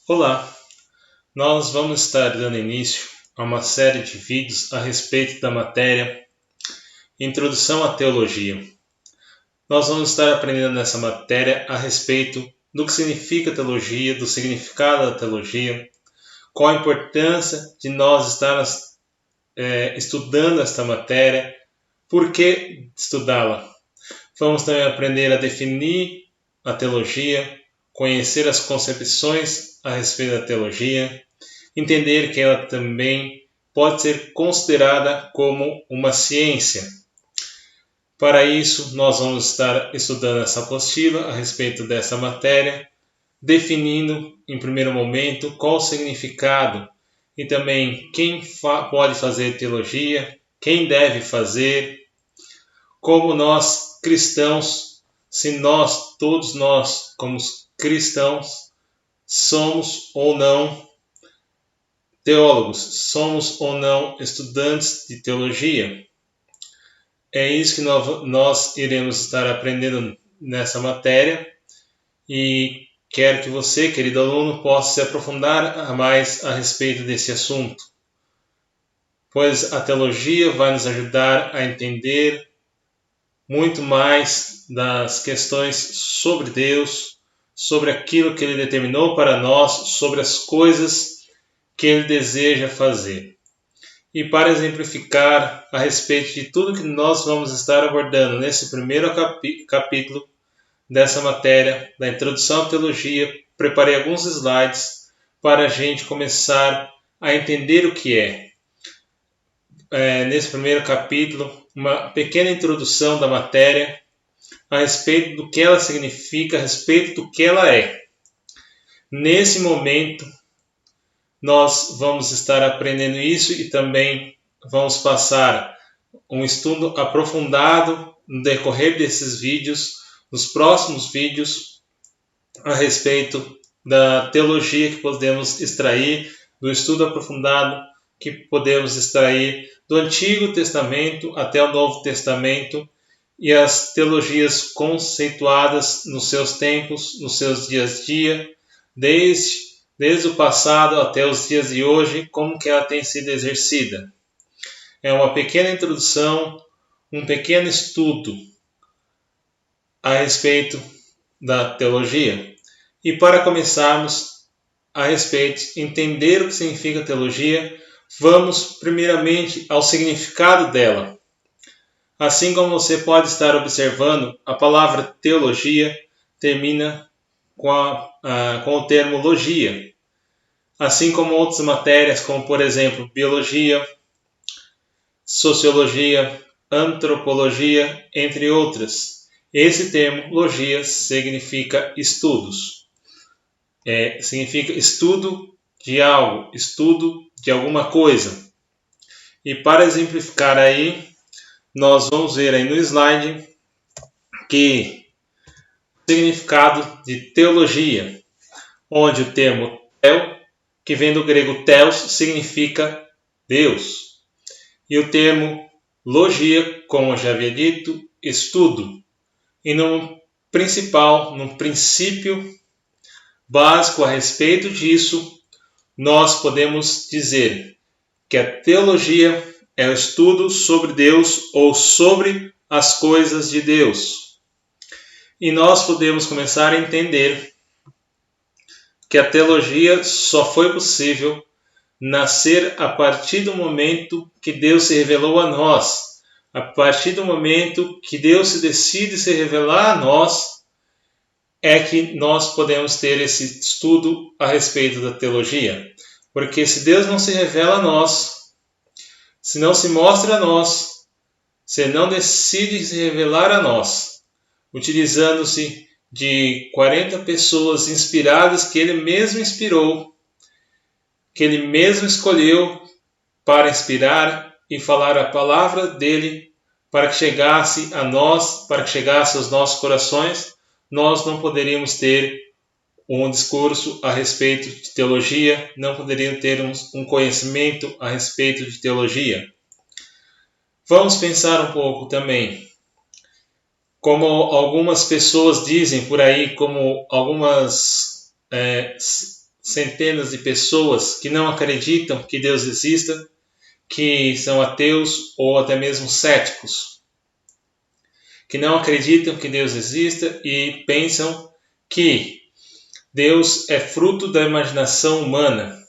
Olá, nós vamos estar dando início a uma série de vídeos a respeito da matéria Introdução à Teologia. Nós vamos estar aprendendo nessa matéria a respeito do que significa teologia, do significado da teologia, qual a importância de nós estarmos estudando esta matéria, por que estudá-la. Vamos também aprender a definir a teologia, conhecer as concepções a respeito da teologia, entender que ela também pode ser considerada como uma ciência. Para isso, nós vamos estar estudando essa apostila a respeito dessa matéria, definindo, em primeiro momento, qual o significado e também quem pode fazer teologia, quem deve fazer, como nós cristãos, se todos nós, como cristãos, somos ou não teólogos, somos ou não estudantes de teologia. É isso que nós iremos estar aprendendo nessa matéria e quero que você, querido aluno, possa se aprofundar mais a respeito desse assunto, pois a teologia vai nos ajudar a entender muito mais das questões sobre Deus, sobre aquilo que Ele determinou para nós, sobre as coisas que Ele deseja fazer. E para exemplificar a respeito de tudo que nós vamos estar abordando nesse primeiro capítulo dessa matéria, da Introdução à Teologia, preparei alguns slides para a gente começar a entender o que é. Nesse primeiro capítulo, uma pequena introdução da matéria a respeito do que ela significa, a respeito do que ela é. Nesse momento, nós vamos estar aprendendo isso e também vamos passar um estudo aprofundado no decorrer desses vídeos, nos próximos vídeos, a respeito da teologia que podemos extrair, do estudo aprofundado que podemos extrair do Antigo Testamento até o Novo Testamento e as teologias conceituadas nos seus tempos, nos seus dias a dia, desde o passado até os dias de hoje, como que ela tem sido exercida. É uma pequena introdução, um pequeno estudo a respeito da teologia. E para começarmos a respeito de entender o que significa teologia, vamos primeiramente ao significado dela. Assim como você pode estar observando, a palavra teologia termina com o termo logia. Assim como outras matérias, como por exemplo biologia, sociologia, antropologia, entre outras. Esse termo logia significa estudos. Significa estudo de algo, estudo de alguma coisa. E para exemplificar aí, nós vamos ver aí no slide que o significado de teologia, onde o termo tel, que vem do grego telos, significa Deus. E o termo logia, como eu já havia dito, estudo. E no princípio básico a respeito disso, nós podemos dizer que a teologia é o estudo sobre Deus ou sobre as coisas de Deus. E nós podemos começar a entender que a teologia só foi possível nascer a partir do momento que Deus se revelou a nós. A partir do momento que Deus se decide se revelar a nós, é que nós podemos ter esse estudo a respeito da teologia. Porque se Deus não se revela a nós, se não se mostra a nós, se não decide se revelar a nós, utilizando-se de 40 pessoas inspiradas que Ele mesmo inspirou, que Ele mesmo escolheu para inspirar e falar a palavra dEle para que chegasse a nós, para que chegasse aos nossos corações, nós não poderíamos ter um discurso a respeito de teologia, não poderíamos ter um conhecimento a respeito de teologia. Vamos pensar um pouco também, como algumas pessoas dizem por aí, como algumas centenas de pessoas que não acreditam que Deus exista, que são ateus ou até mesmo céticos, que não acreditam que Deus exista e pensam que Deus é fruto da imaginação humana,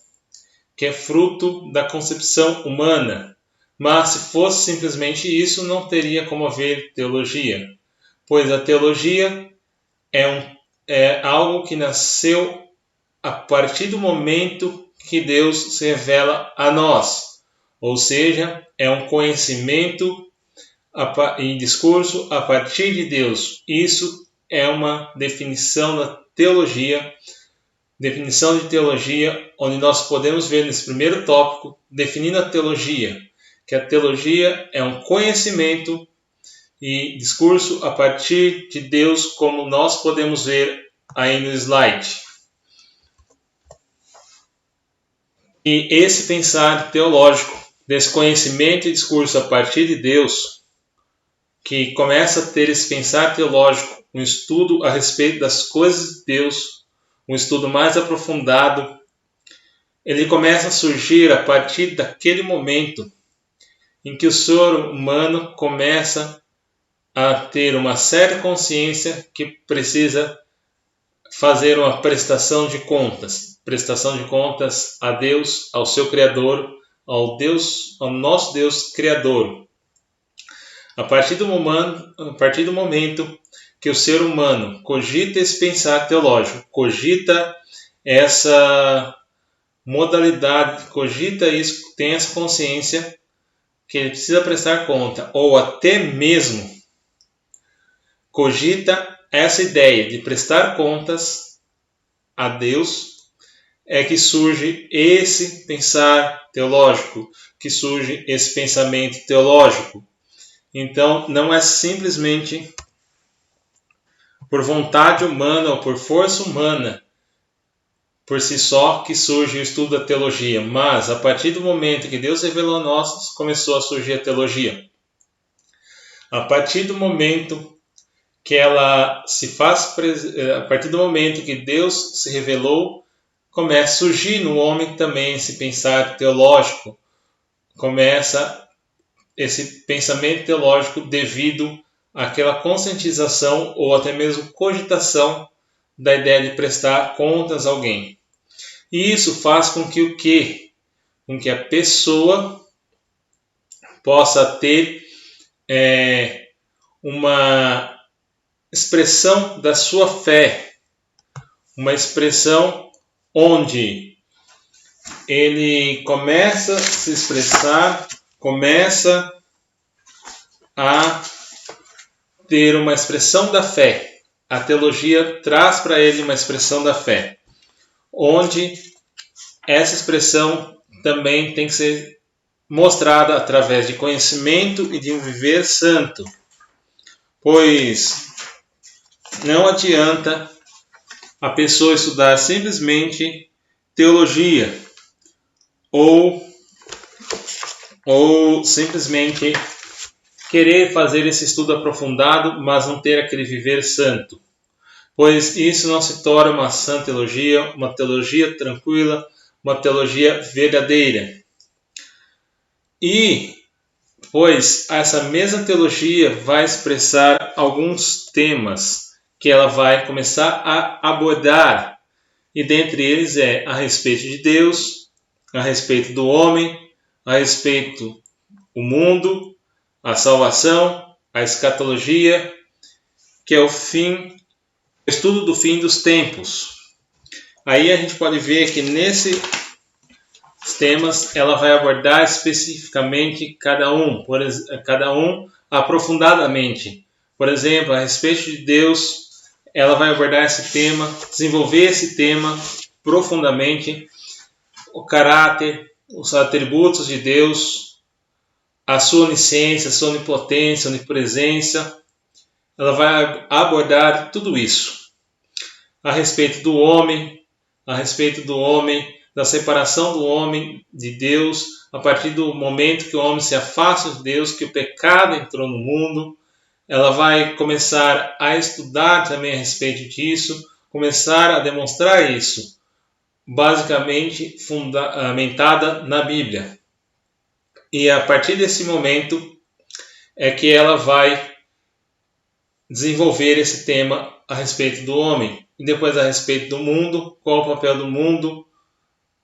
que é fruto da concepção humana. Mas se fosse simplesmente isso, não teria como haver teologia, pois a teologia é algo que nasceu a partir do momento que Deus se revela a nós, ou seja, é um conhecimento em discurso a partir de Deus. Isso é uma definição da teologia, definição de teologia, onde nós podemos ver nesse primeiro tópico, definindo a teologia, que a teologia é um conhecimento e discurso a partir de Deus, como nós podemos ver aí no slide. E esse pensar teológico, desse conhecimento e discurso a partir de Deus, que começa a ter esse pensar teológico, um estudo a respeito das coisas de Deus, um estudo mais aprofundado, ele começa a surgir a partir daquele momento em que o ser humano começa a ter uma certa consciência que precisa fazer uma prestação de contas a Deus, ao seu Criador, ao nosso Deus Criador. A partir do momento que o ser humano cogita esse pensar teológico, cogita essa modalidade, cogita isso, tem essa consciência que ele precisa prestar conta, ou até mesmo cogita essa ideia de prestar contas a Deus, é que surge esse pensar teológico, que surge esse pensamento teológico. Então, não é simplesmente por vontade humana ou por força humana, por si só, que surge o estudo da teologia, mas a partir do momento que Deus revelou a nós, começou a surgir a teologia. A partir do momento que ela se faz, a partir do momento que Deus se revelou, começa a surgir no homem também esse pensar teológico, começa esse pensamento teológico devido àquela conscientização ou até mesmo cogitação da ideia de prestar contas a alguém. E isso faz com que o quê? Com que a pessoa possa ter uma expressão da sua fé, uma expressão onde ele começa a se expressar, começa a ter uma expressão da fé. A teologia traz para ele uma expressão da fé, onde essa expressão também tem que ser mostrada através de conhecimento e de um viver santo, pois não adianta a pessoa estudar simplesmente teologia ou simplesmente querer fazer esse estudo aprofundado, mas não ter aquele viver santo, pois isso não se torna uma sã teologia, uma teologia tranquila, uma teologia verdadeira. E, pois, essa mesma teologia vai expressar alguns temas que ela vai começar a abordar, e dentre eles a respeito de Deus, a respeito do homem, a respeito do mundo, a salvação, a escatologia, que é o estudo do fim dos tempos. Aí a gente pode ver que nesses temas ela vai abordar especificamente cada um aprofundadamente. Por exemplo, a respeito de Deus, ela vai abordar esse tema, desenvolver esse tema profundamente, o caráter, os atributos de Deus, a sua onisciência, a sua onipotência, a onipresença. Ela vai abordar tudo isso. A respeito do homem, da separação do homem de Deus, a partir do momento que o homem se afasta de Deus, que o pecado entrou no mundo. Ela vai começar a estudar também a respeito disso, começar a demonstrar isso. basicamente fundamentada na Bíblia. E a partir desse momento é que ela vai desenvolver esse tema a respeito do homem, e depois a respeito do mundo, qual o papel do mundo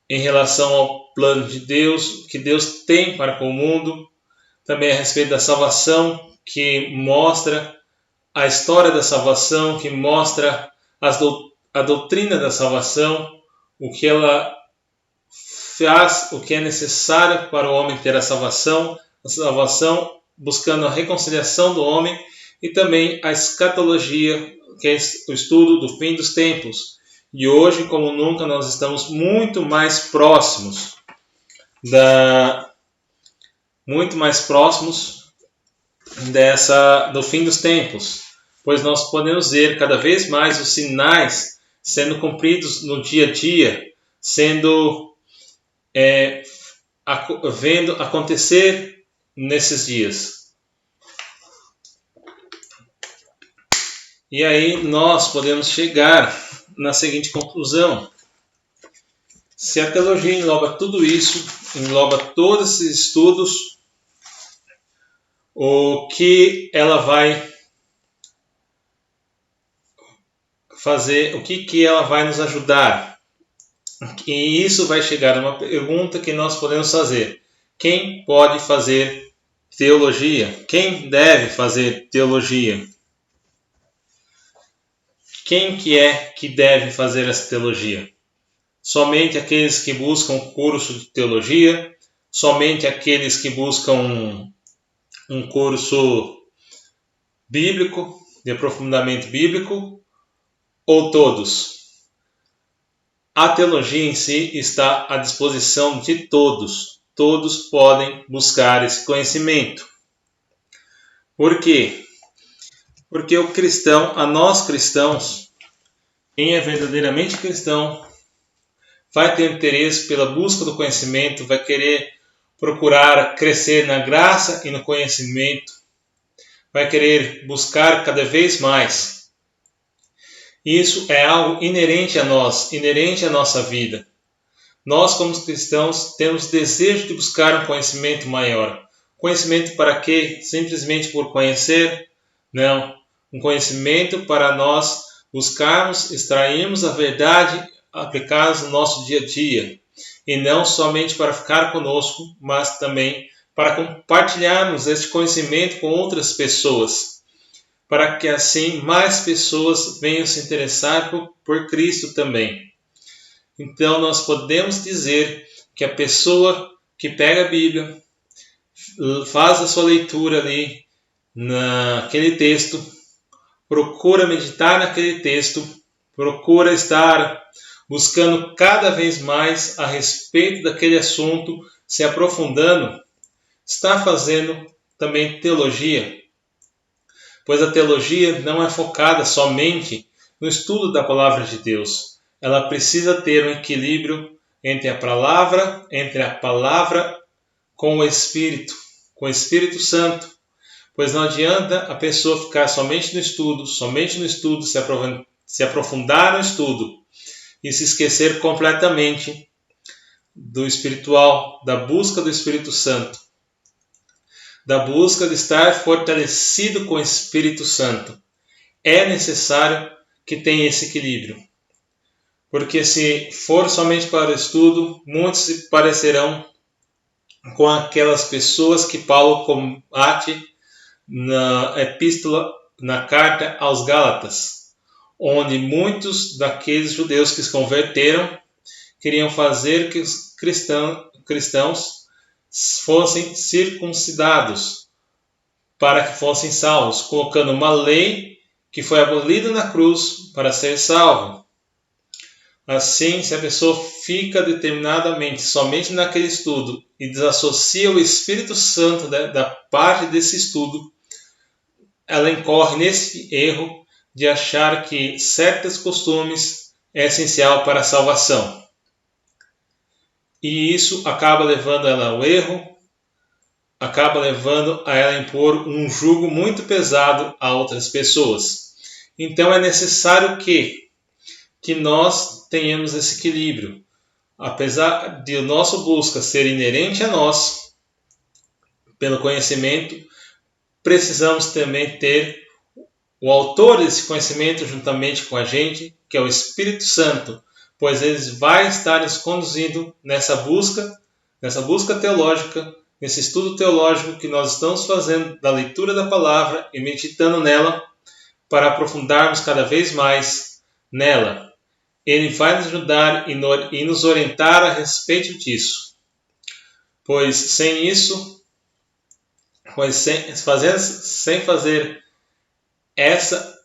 em relação ao plano de Deus, que Deus tem para com o mundo, também a respeito da salvação, que mostra a história da salvação, que mostra a doutrina da salvação, o que ela faz, o que é necessário para o homem ter a salvação buscando a reconciliação do homem, e também a escatologia, que é o estudo do fim dos tempos. E hoje, como nunca, nós estamos muito mais próximos do fim dos tempos, pois nós podemos ver cada vez mais os sinais sendo cumpridos no dia a dia, vendo acontecer nesses dias. E aí nós podemos chegar na seguinte conclusão: se a teologia engloba tudo isso, engloba todos esses estudos, o que ela vai fazer, o que ela vai nos ajudar? E isso vai chegar a uma pergunta que nós podemos fazer: quem pode fazer teologia? Quem deve fazer teologia? Quem que deve fazer essa teologia? Somente aqueles que buscam curso de teologia? Somente aqueles que buscam um curso bíblico, de aprofundamento bíblico? Ou todos? A teologia em si está à disposição de todos. Todos podem buscar esse conhecimento. Por quê? Porque o cristão, a nós cristãos, quem é verdadeiramente cristão, vai ter interesse pela busca do conhecimento, vai querer procurar crescer na graça e no conhecimento, vai querer buscar cada vez mais. Isso é algo inerente a nós, inerente à nossa vida. Nós, como cristãos, temos desejo de buscar um conhecimento maior. Conhecimento para quê? Simplesmente por conhecer? Não. Um conhecimento para nós buscarmos, extrairmos a verdade aplicada no nosso dia a dia. E não somente para ficar conosco, mas também para compartilharmos este conhecimento com outras pessoas, para que assim mais pessoas venham se interessar por Cristo também. Então nós podemos dizer que a pessoa que pega a Bíblia, faz a sua leitura ali naquele texto, procura meditar naquele texto, procura estar buscando cada vez mais a respeito daquele assunto, se aprofundando, está fazendo também teologia. Pois a teologia não é focada somente no estudo da palavra de Deus. Ela precisa ter um equilíbrio entre a palavra com o Espírito Santo. Pois não adianta a pessoa ficar somente no estudo, se aprofundar no estudo e se esquecer completamente do espiritual, da busca do Espírito Santo, da busca de estar fortalecido com o Espírito Santo. É necessário que tenha esse equilíbrio, porque se for somente para o estudo, muitos se parecerão com aquelas pessoas que Paulo combate na carta aos Gálatas, onde muitos daqueles judeus que se converteram queriam fazer que os cristãos fossem circuncidados para que fossem salvos, colocando uma lei que foi abolida na cruz para ser salvo. Assim, se a pessoa fica determinadamente somente naquele estudo e desassocia o Espírito Santo da parte desse estudo, ela incorre nesse erro de achar que certos costumes é essencial para a salvação. E isso acaba levando ela ao erro, acaba levando a ela impor um jugo muito pesado a outras pessoas. Então é necessário que nós tenhamos esse equilíbrio. apesar de o nosso busca ser inerente a nós, pelo conhecimento, precisamos também ter o autor desse conhecimento juntamente com a gente, que é o Espírito Santo, pois ele vai estar nos conduzindo nessa busca teológica, nesse estudo teológico que nós estamos fazendo da leitura da palavra e meditando nela para aprofundarmos cada vez mais nela. Ele vai nos ajudar e nos orientar a respeito disso, pois sem fazer essa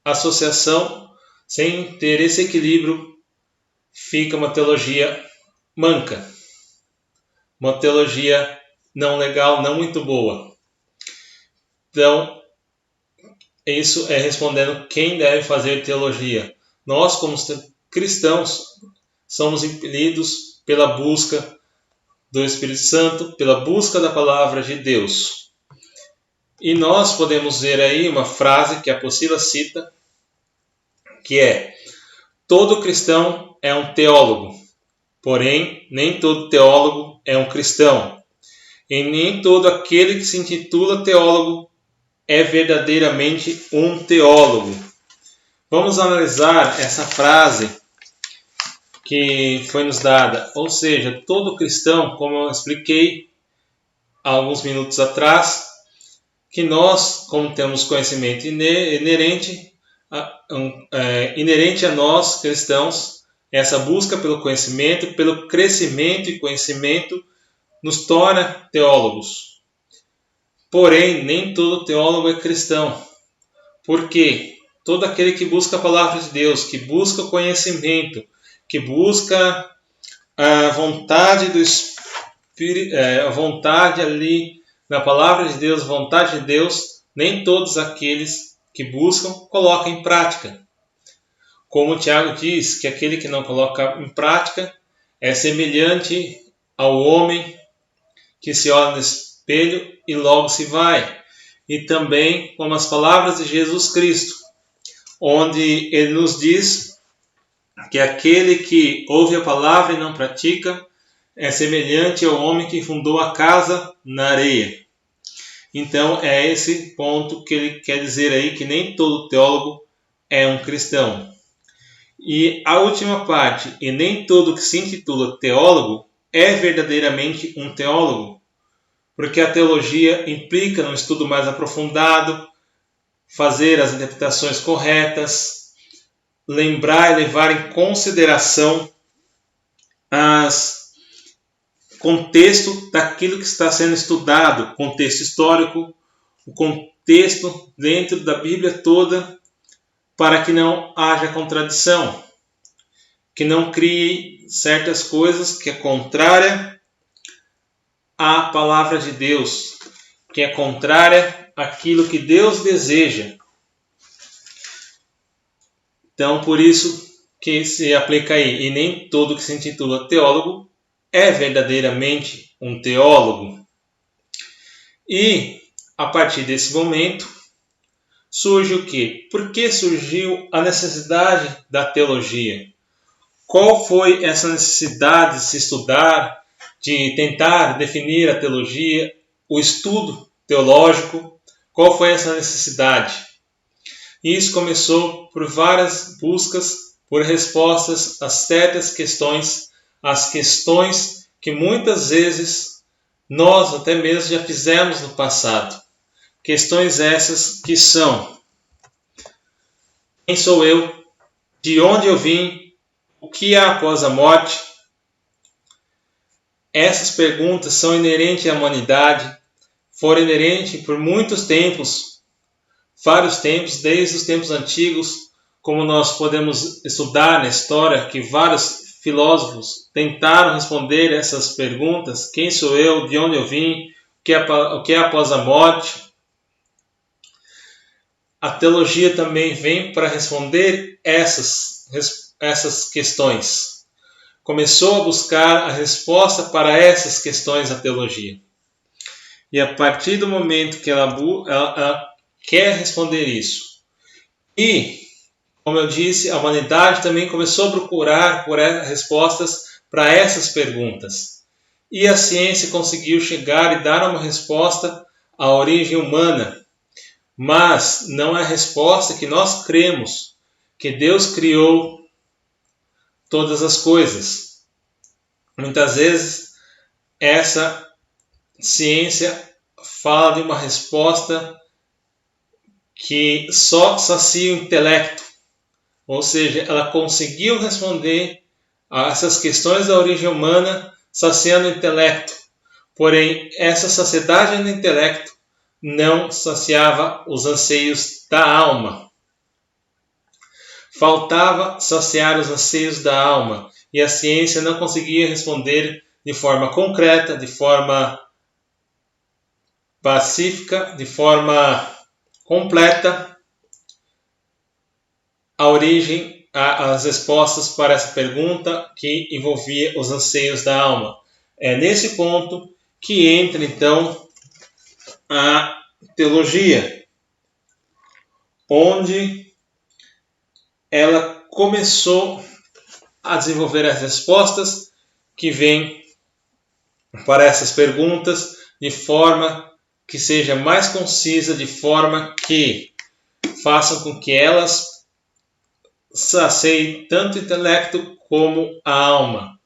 associação, sem ter esse equilíbrio, fica uma teologia manca, uma teologia não legal, não muito boa. Então, isso é respondendo quem deve fazer teologia. Nós, como cristãos, somos impelidos pela busca do Espírito Santo, pela busca da palavra de Deus. E nós podemos ver aí uma frase que a Apostila cita, que é: todo cristão é um teólogo, porém nem todo teólogo é um cristão, e nem todo aquele que se intitula teólogo é verdadeiramente um teólogo. Vamos analisar essa frase que foi nos dada, ou seja, todo cristão, como eu expliquei há alguns minutos atrás, que nós, como temos conhecimento inerente a nós cristãos, essa busca pelo conhecimento, pelo crescimento e conhecimento, nos torna teólogos. Porém, nem todo teólogo é cristão. Por quê? Todo aquele que busca a palavra de Deus, que busca o conhecimento, que busca a vontade do Espírito, a vontade ali na palavra de Deus, a vontade de Deus, nem todos aqueles que buscam colocam em prática. Como o Tiago diz, que aquele que não coloca em prática é semelhante ao homem que se olha no espelho e logo se vai. E também como as palavras de Jesus Cristo, onde ele nos diz que aquele que ouve a palavra e não pratica é semelhante ao homem que fundou a casa na areia. Então é esse ponto que ele quer dizer aí, que nem todo teólogo é um cristão. E a última parte, e nem todo que se intitula teólogo é verdadeiramente um teólogo, porque a teologia implica num estudo mais aprofundado, fazer as interpretações corretas, lembrar e levar em consideração o contexto daquilo que está sendo estudado, contexto histórico, o contexto dentro da Bíblia toda, para que não haja contradição, que não crie certas coisas que é contrária à palavra de Deus, que é contrária àquilo que Deus deseja. Então, por isso que se aplica aí, e nem todo que se intitula teólogo é verdadeiramente um teólogo. E, a partir desse momento, surge o quê? Por que surgiu a necessidade da teologia? Qual foi essa necessidade de se estudar, de tentar definir a teologia, o estudo teológico? Qual foi essa necessidade? E isso começou por várias buscas, por respostas a certas questões, as questões que muitas vezes nós até mesmo já fizemos no passado. Questões essas que são: quem sou eu? De onde eu vim? O que há após a morte? Essas perguntas são inerentes à humanidade, foram inerentes por muitos tempos, vários tempos, desde os tempos antigos, como nós podemos estudar na história, que vários filósofos tentaram responder essas perguntas: quem sou eu? De onde eu vim? O que é após a morte? A teologia também vem para responder essas questões. Começou a buscar a resposta para essas questões a teologia. E a partir do momento que ela quer responder isso, e Como eu disse, a humanidade também começou a procurar por respostas para essas perguntas. E a ciência conseguiu chegar e dar uma resposta à origem humana. Mas não é a resposta que nós cremos, que Deus criou todas as coisas. Muitas vezes essa ciência fala de uma resposta que só sacia o intelecto, ou seja, ela conseguiu responder a essas questões da origem humana saciando o intelecto, porém essa saciedade no intelecto não saciava os anseios da alma. Faltava saciar os anseios da alma e a ciência não conseguia responder de forma concreta, de forma pacífica, de forma completa a origem, as respostas para essa pergunta que envolvia os anseios da alma. É nesse ponto que entra então a teologia, onde ela começou a desenvolver as respostas que vêm para essas perguntas de forma que seja mais concisa, de forma que façam com que elas saciem tanto o intelecto como a alma.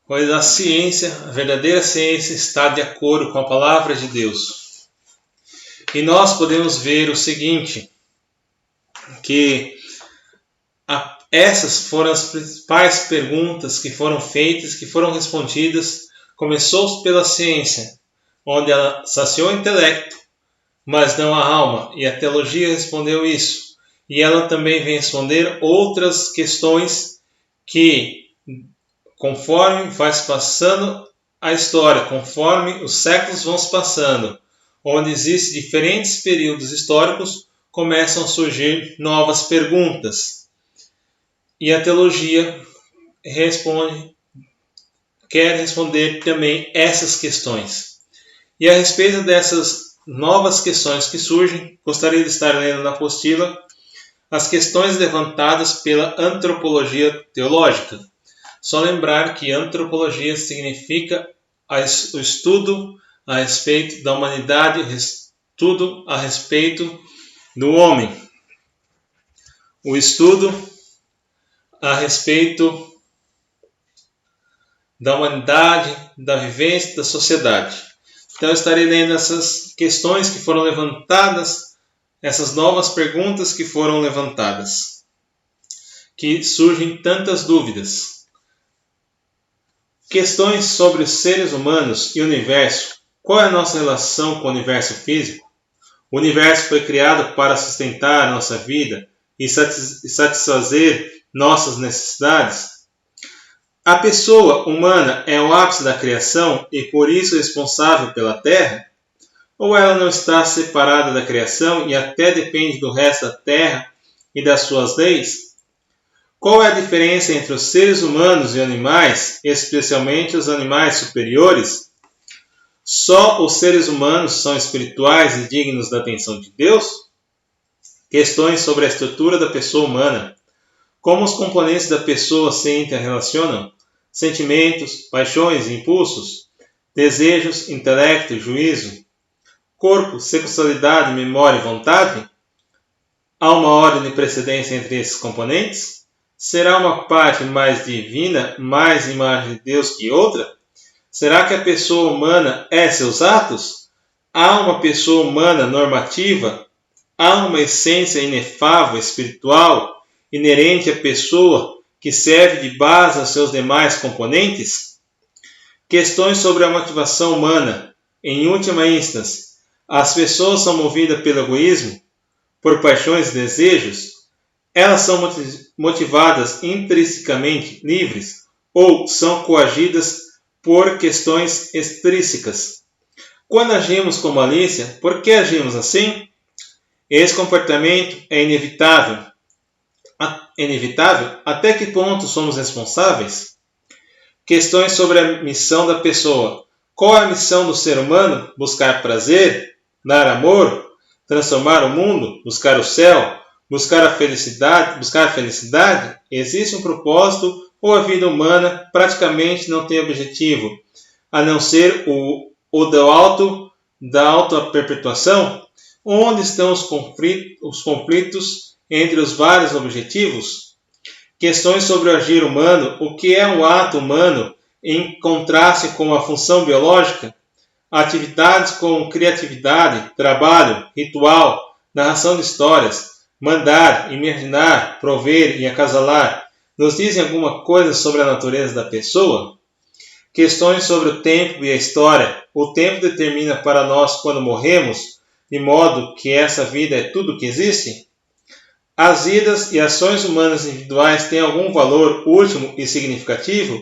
Pois a ciência, a verdadeira ciência, está de acordo com a palavra de Deus. E nós podemos ver o seguinte, que essas foram as principais perguntas que foram feitas, que foram respondidas. Começou pela ciência, onde ela saciou o intelecto, mas não a alma. E a teologia respondeu isso. E ela também vem responder outras questões que, conforme vai se passando a história, conforme os séculos vão se passando, onde existem diferentes períodos históricos, começam a surgir novas perguntas. E a teologia quer responder também essas questões. E a respeito dessas novas questões que surgem, gostaria de estar lendo na apostila as questões levantadas pela antropologia teológica. Só lembrar que antropologia significa o estudo a respeito da humanidade, estudo a respeito do homem. O estudo a respeito da humanidade, da vivência, da sociedade. Então eu estarei lendo essas questões que foram levantadas, essas novas perguntas que foram levantadas, que surgem tantas dúvidas. Questões sobre os seres humanos e o universo. Qual é a nossa relação com o universo físico? O universo foi criado para sustentar a nossa vida e satisfazer nossas necessidades? A pessoa humana é o ápice da criação e por isso responsável pela Terra? Ou ela não está separada da criação e até depende do resto da Terra e das suas leis? Qual é a diferença entre os seres humanos e animais, especialmente os animais superiores? Só os seres humanos são espirituais e dignos da atenção de Deus? Questões sobre a estrutura da pessoa humana. Como os componentes da pessoa se interrelacionam? Sentimentos, paixões, impulsos, desejos, intelecto, juízo, corpo, sexualidade, memória e vontade? Há uma ordem de precedência entre esses componentes? Será uma parte mais divina, mais imagem de Deus que outra? Será que a pessoa humana é seus atos? Há uma pessoa humana normativa? Há uma essência inefável, espiritual, inerente à pessoa que serve de base aos seus demais componentes? Questões sobre a motivação humana. Em última instância, as pessoas são movidas pelo egoísmo, por paixões e desejos? Elas são motivadas intrinsecamente livres ou são coagidas por questões extrínsecas? Quando agimos com malícia, por que agimos assim? Esse comportamento é inevitável. Até que ponto somos responsáveis? Questões sobre a missão da pessoa. Qual é a missão do ser humano? Buscar prazer? Dar amor? transformar o mundo, buscar o céu, buscar a felicidade, existe um propósito ou a vida humana praticamente não tem objetivo, a não ser o da auto-perpetuação? Onde estão os conflitos entre os vários objetivos? Questões sobre o agir humano, o que é um ato humano em contraste com a função biológica? Atividades como criatividade, trabalho, ritual, narração de histórias, mandar, imaginar, prover e acasalar, nos dizem alguma coisa sobre a natureza da pessoa? Questões sobre o tempo e a história. O tempo determina para nós quando morremos, de modo que essa vida é tudo que existe? As vidas e ações humanas individuais têm algum valor último e significativo?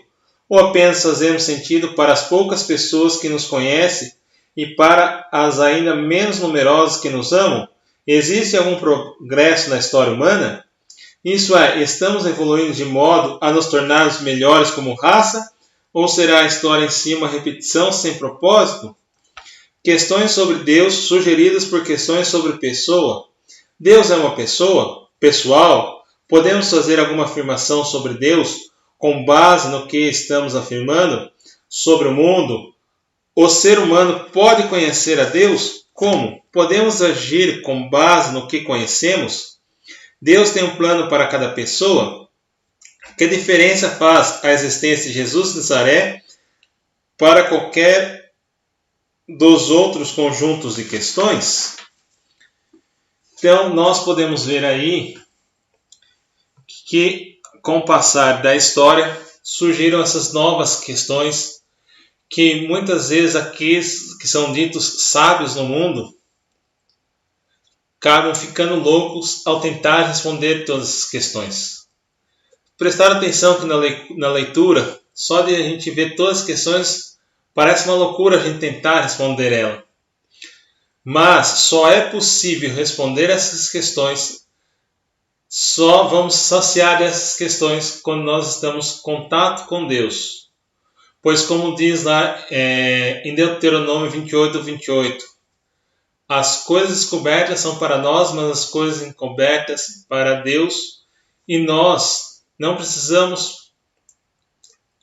Ou apenas fazemos sentido para as poucas pessoas que nos conhecem e para as ainda menos numerosas que nos amam? Existe algum progresso na história humana? Isso é, estamos evoluindo de modo a nos tornarmos melhores como raça? Ou será a história em si uma repetição sem propósito? Questões sobre Deus sugeridas por questões sobre pessoa. Deus é uma pessoa? Pessoal? Podemos fazer alguma afirmação sobre Deus com base no que estamos afirmando sobre o mundo? O ser humano pode conhecer a Deus? Como? Podemos agir com base no que conhecemos? Deus tem um plano para cada pessoa? Que diferença faz a existência de Jesus de Nazaré para qualquer dos outros conjuntos de questões? Então, nós podemos ver aí que, com o passar da história, surgiram essas novas questões que muitas vezes aqueles que são ditos sábios no mundo acabam ficando loucos ao tentar responder todas essas questões. Prestar atenção que na leitura, só de a gente ver todas as questões, parece uma loucura a gente tentar responder ela. Mas só é possível responder essas questões, só vamos saciar essas questões quando nós estamos em contato com Deus. Pois como diz lá em Deuteronômio 28:28, as coisas descobertas são para nós, mas as coisas encobertas para Deus, e nós não precisamos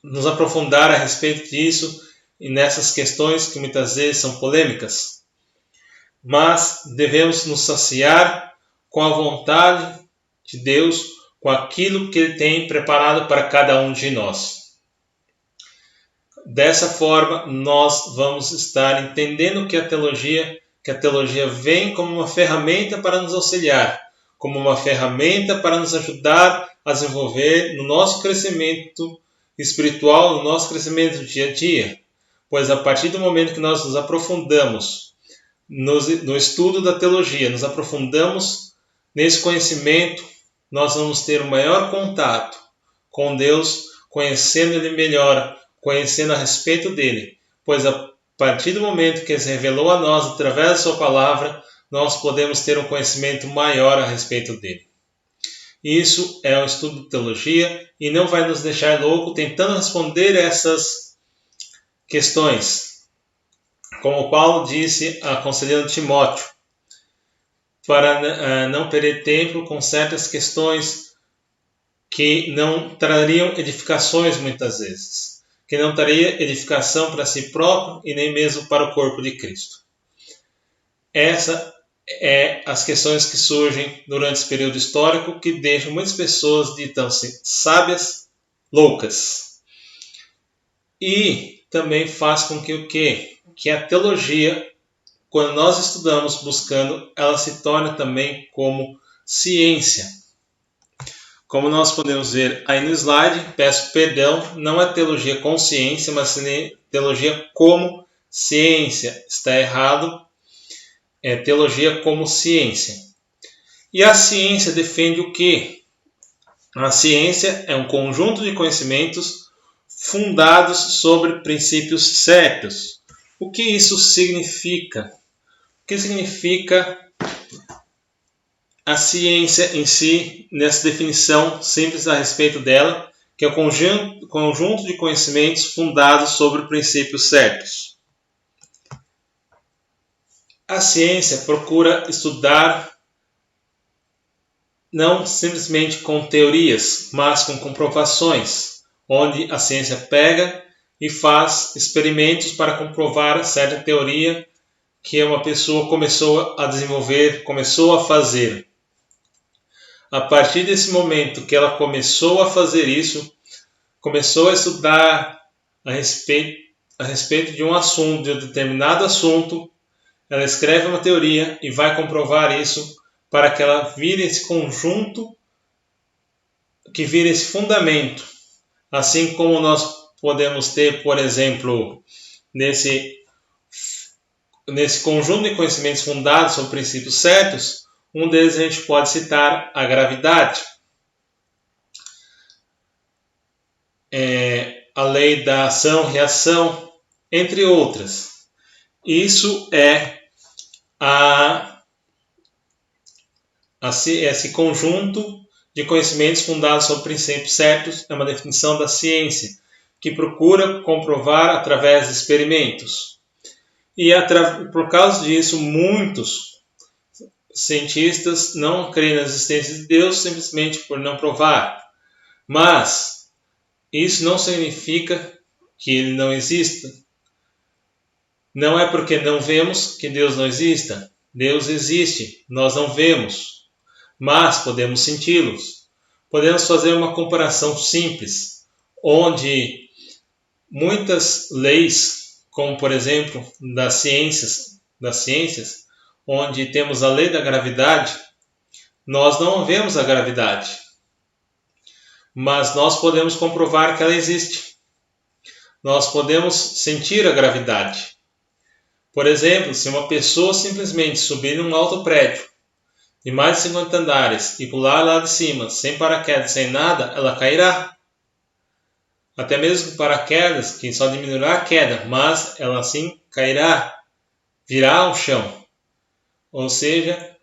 nos aprofundar a respeito disso e nessas questões que muitas vezes são polêmicas. Mas devemos nos saciar com a vontade de Deus, com aquilo que Ele tem preparado para cada um de nós. Dessa forma, nós vamos estar entendendo que a teologia vem como uma ferramenta para nos auxiliar, como uma ferramenta para nos ajudar a desenvolver no nosso crescimento espiritual, no nosso crescimento do dia a dia. Pois a partir do momento que nós nos aprofundamos no estudo da teologia, nos aprofundamos nesse conhecimento, nós vamos ter um maior contato com Deus, conhecendo Ele melhor, conhecendo a respeito dele. Pois a partir do momento que Ele se revelou a nós através da sua palavra, nós podemos ter um conhecimento maior a respeito dele. Isso é o estudo de teologia e não vai nos deixar louco tentando responder essas questões. Como Paulo disse, aconselhando Timóteo, para não perder tempo com certas questões que não trariam edificações muitas vezes, que não traria edificação para si próprio e nem mesmo para o corpo de Cristo. Essas é as questões que surgem durante esse período histórico que deixam muitas pessoas ditas sábias, loucas. E também faz com que o quê? Que a teologia, quando nós estudamos buscando, ela se torna também como ciência. Como nós podemos ver aí no slide, peço perdão, não é teologia com ciência, mas teologia como ciência. Está errado, é teologia como ciência. E a ciência defende o quê? A ciência é um conjunto de conhecimentos fundados sobre princípios certos. O que isso significa? O que significa a ciência em si, nessa definição simples a respeito dela, que é o conjunto de conhecimentos fundados sobre princípios certos? a ciência procura estudar não simplesmente com teorias, mas com comprovações, onde a ciência pega e faz experimentos para comprovar certa teoria que uma pessoa começou a desenvolver, começou a fazer. A partir desse momento que ela começou a fazer isso, começou a estudar a respeito de um assunto, de um determinado assunto, ela escreve uma teoria e vai comprovar isso para que ela vire esse conjunto, que vire esse fundamento. Assim como nós podemos ter, por exemplo, nesse conjunto de conhecimentos fundados sobre princípios certos, um deles a gente pode citar a gravidade. A lei da ação-reação, entre outras. Isso é esse conjunto de conhecimentos fundados sobre princípios certos é uma definição da ciência, que procura comprovar através de experimentos. E por causa disso, muitos cientistas não creem na existência de Deus simplesmente por não provar. Mas isso não significa que ele não exista. Não é porque não vemos que Deus não exista. Deus existe, nós não vemos, mas podemos senti-los. Podemos fazer uma comparação simples, onde muitas leis, como por exemplo das ciências, onde temos a lei da gravidade, nós não vemos a gravidade, mas nós podemos comprovar que ela existe. Nós podemos sentir a gravidade. Por exemplo, se uma pessoa simplesmente subir em um alto prédio de mais de 50 andares e pular lá de cima, sem paraquedas, sem nada, ela cairá. Até mesmo com paraquedas, que só diminuirá a queda, mas ela assim cairá, virá ao chão. Ou seja,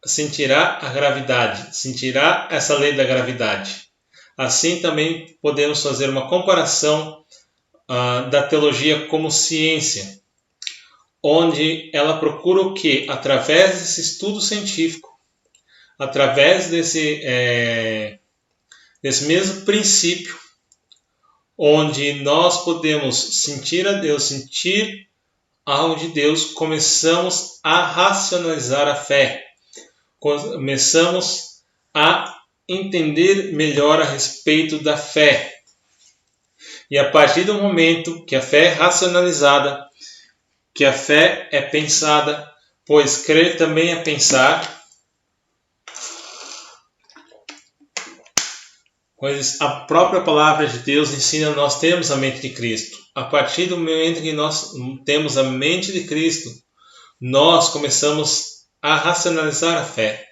sentirá a gravidade, sentirá essa lei da gravidade. Assim também podemos fazer uma comparação da teologia como ciência, onde ela procura o que? Através desse estudo científico, através desse mesmo princípio, onde nós podemos sentir a Deus, sentir algo de Deus, começamos a racionalizar a fé, começamos a entender melhor a respeito da fé. E a partir do momento que a fé é racionalizada, que a fé é pensada, pois crer também é pensar, pois a própria palavra de Deus ensina nós temos a mente de Cristo. A partir do momento que nós temos a mente de Cristo, nós começamos a racionalizar a fé.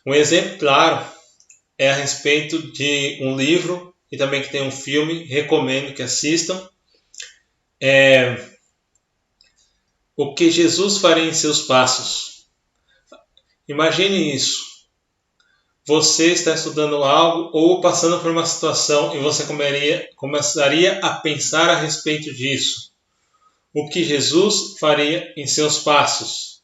Um exemplo claro é a respeito de um livro e também que tem um filme, recomendo que assistam. O que Jesus faria em seus passos. Imagine isso. Você está estudando algo ou passando por uma situação e você começaria a pensar a respeito disso. O que Jesus faria em seus passos.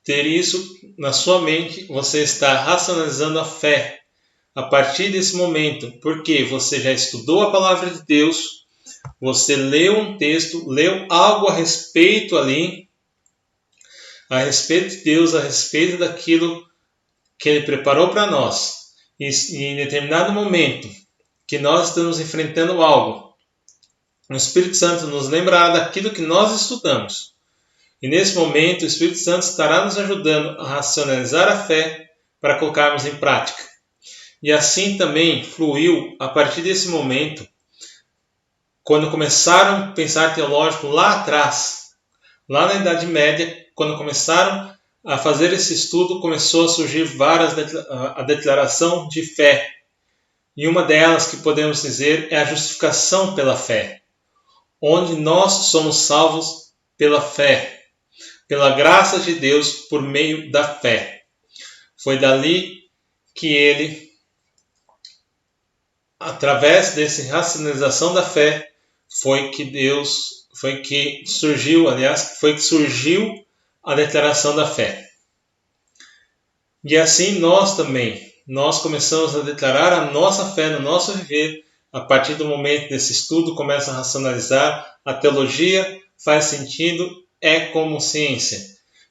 Ter isso na sua mente, você está racionalizando a fé. A partir desse momento, porque você já estudou a palavra de Deus, você leu um texto, leu algo a respeito ali, a respeito de Deus, a respeito daquilo que Ele preparou para nós. E em determinado momento que nós estamos enfrentando algo, o Espírito Santo nos lembrará daquilo que nós estudamos. E nesse momento o Espírito Santo estará nos ajudando a racionalizar a fé para colocarmos em prática. E assim também fluiu a partir desse momento, quando começaram a pensar teológico lá atrás, lá na Idade Média, quando começaram a fazer esse estudo, começou a surgir a declaração de fé. E uma delas que podemos dizer é a justificação pela fé, onde nós somos salvos pela fé, pela graça de Deus por meio da fé. Foi dali que ele, através dessa racionalização da fé, foi que Deus foi que surgiu a declaração da fé. E assim nós começamos a declarar a nossa fé no nosso viver. A partir do momento desse estudo, começa a racionalizar, a teologia faz sentido, é como ciência.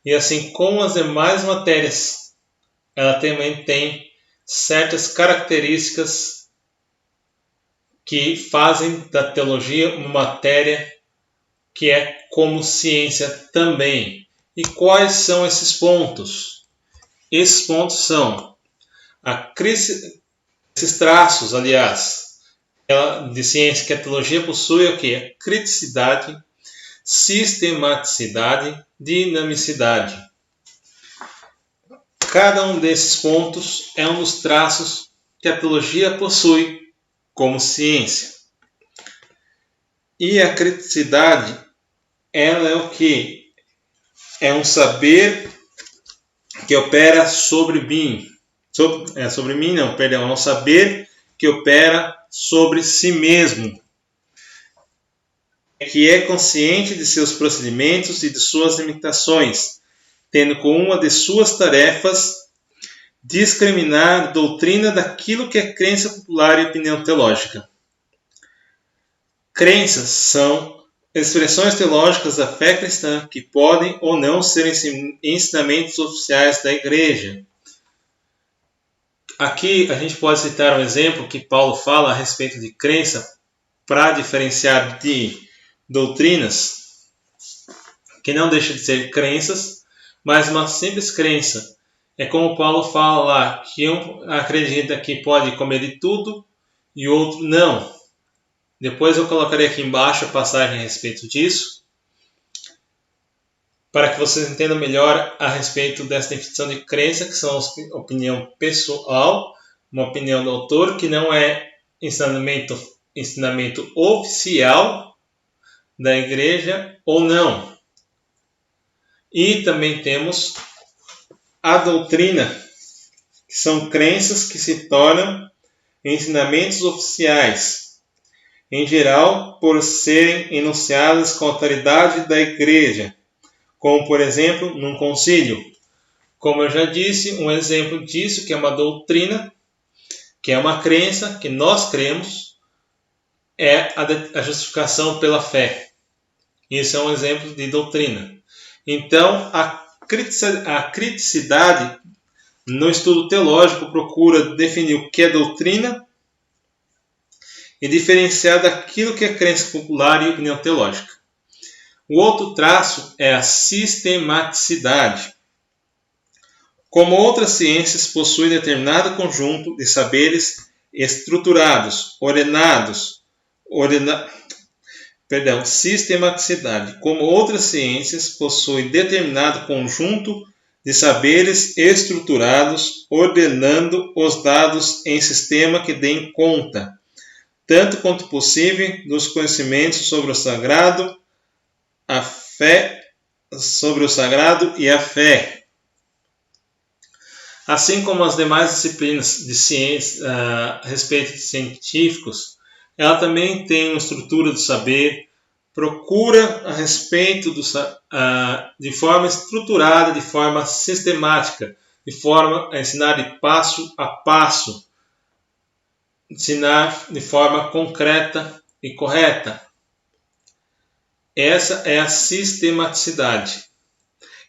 E assim como as demais matérias, ela também tem certas características que fazem da teologia uma matéria que é como ciência também. E quais são esses pontos? Esses pontos são esses traços, aliás, de ciência que a teologia possui o que? A criticidade, sistematicidade, dinamicidade. Cada um desses pontos é um dos traços que a teologia possui como ciência. E a criticidade, ela é o que? É um saber que opera sobre mim. É um saber que opera sobre si mesmo. Que é consciente de seus procedimentos e de suas limitações, tendo como uma de suas tarefas discriminar a doutrina daquilo que é crença popular e opinião teológica. Crenças são expressões teológicas da fé cristã que podem ou não ser ensinamentos oficiais da Igreja. Aqui a gente pode citar um exemplo que Paulo fala a respeito de crença para diferenciar de doutrinas, que não deixa de ser crenças, mas uma simples crença. É como Paulo fala lá, que um acredita que pode comer de tudo e o outro não. Depois eu colocarei aqui embaixo a passagem a respeito disso, para que vocês entendam melhor a respeito dessa definição de crença, que são a opinião pessoal, uma opinião do autor, que não é ensinamento oficial da igreja ou não. E também temos a doutrina, que são crenças que se tornam ensinamentos oficiais, em geral por serem enunciadas com a autoridade da igreja, como por exemplo num concílio. Como eu já disse, um exemplo disso que é uma doutrina, que é uma crença que nós cremos, é a justificação pela fé. Isso é um exemplo de doutrina. Então, a criticidade no estudo teológico procura definir o que é doutrina e diferenciar daquilo que é crença popular e opinião teológica. O outro traço é a sistematicidade. Como outras ciências, possui determinado conjunto de saberes estruturados, sistematicidade. Como outras ciências, possui determinado conjunto de saberes estruturados, ordenando os dados em sistema que deem conta, tanto quanto possível, dos conhecimentos sobre o sagrado, e a fé. Assim como as demais disciplinas de ciência a respeito de científicos, ela também tem uma estrutura do saber, procura a respeito de forma estruturada, de forma sistemática, de forma a ensinar de passo a passo, ensinar de forma concreta e correta. Essa é a sistematicidade.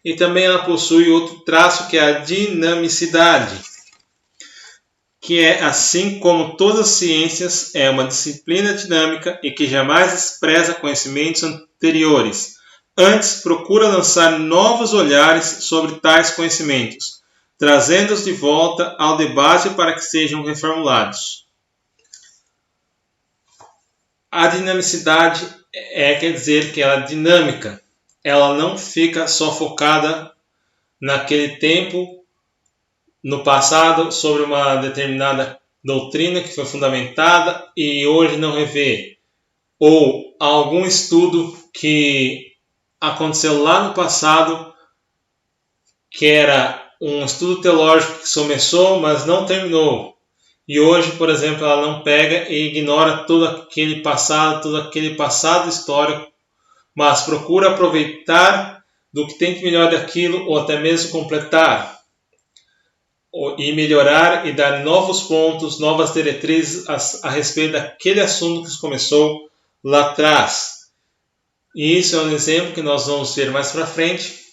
E também ela possui outro traço que é a dinamicidade, que é, assim como todas as ciências, é uma disciplina dinâmica e que jamais despreza conhecimentos anteriores. Antes, procura lançar novos olhares sobre tais conhecimentos, trazendo-os de volta ao debate para que sejam reformulados. A dinamicidade quer dizer que ela é dinâmica. Ela não fica só focada naquele tempo, no passado, sobre uma determinada doutrina que foi fundamentada e hoje não revê. Ou algum estudo que aconteceu lá no passado, que era um estudo teológico que começou, mas não terminou. E hoje, por exemplo, ela não pega e ignora todo aquele passado histórico mas procura aproveitar do que tem de melhor daquilo, ou até mesmo completar, e melhorar e dar novos pontos, novas diretrizes a respeito daquele assunto que se começou lá atrás. E isso é um exemplo que nós vamos ver mais para frente,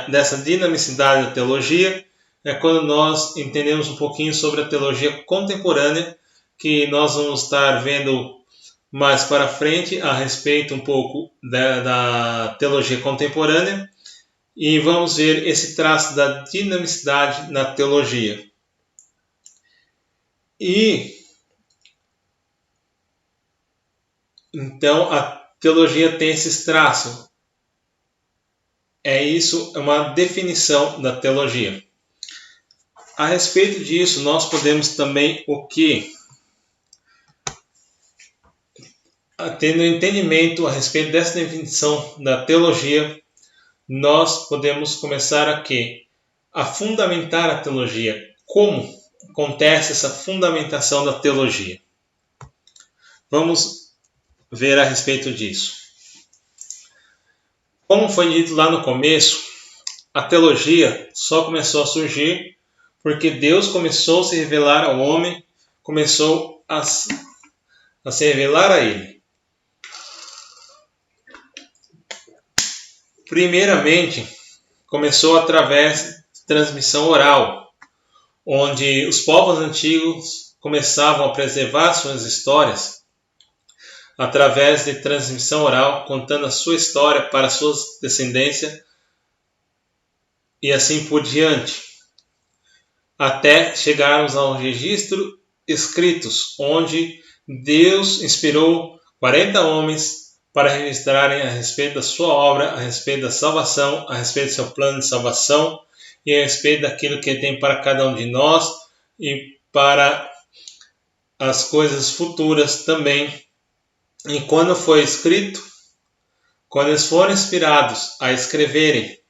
dessa dinamicidade da teologia, é quando nós entendemos um pouquinho sobre a teologia contemporânea, que nós vamos estar vendo mais para frente a respeito um pouco da teologia contemporânea, e vamos ver esse traço da dinamicidade na teologia. E então a teologia tem esses traços. Isso é uma definição da teologia. A respeito disso, nós podemos também tendo entendimento a respeito dessa definição da teologia, nós podemos começar a fundamentar a teologia. Como acontece essa fundamentação da teologia? Vamos ver a respeito disso. Como foi dito lá no começo, a teologia só começou a surgir porque Deus começou a se revelar ao homem, começou a se revelar a ele. Primeiramente, começou através de transmissão oral, onde os povos antigos começavam a preservar suas histórias através de transmissão oral, contando a sua história para a sua descendência e assim por diante, até chegarmos ao registro escritos, onde Deus inspirou 40 homens para registrarem a respeito da sua obra, a respeito da salvação, a respeito do seu plano de salvação e a respeito daquilo que Ele tem para cada um de nós e para as coisas futuras também. E quando foi escrito, quando eles foram inspirados a escreverem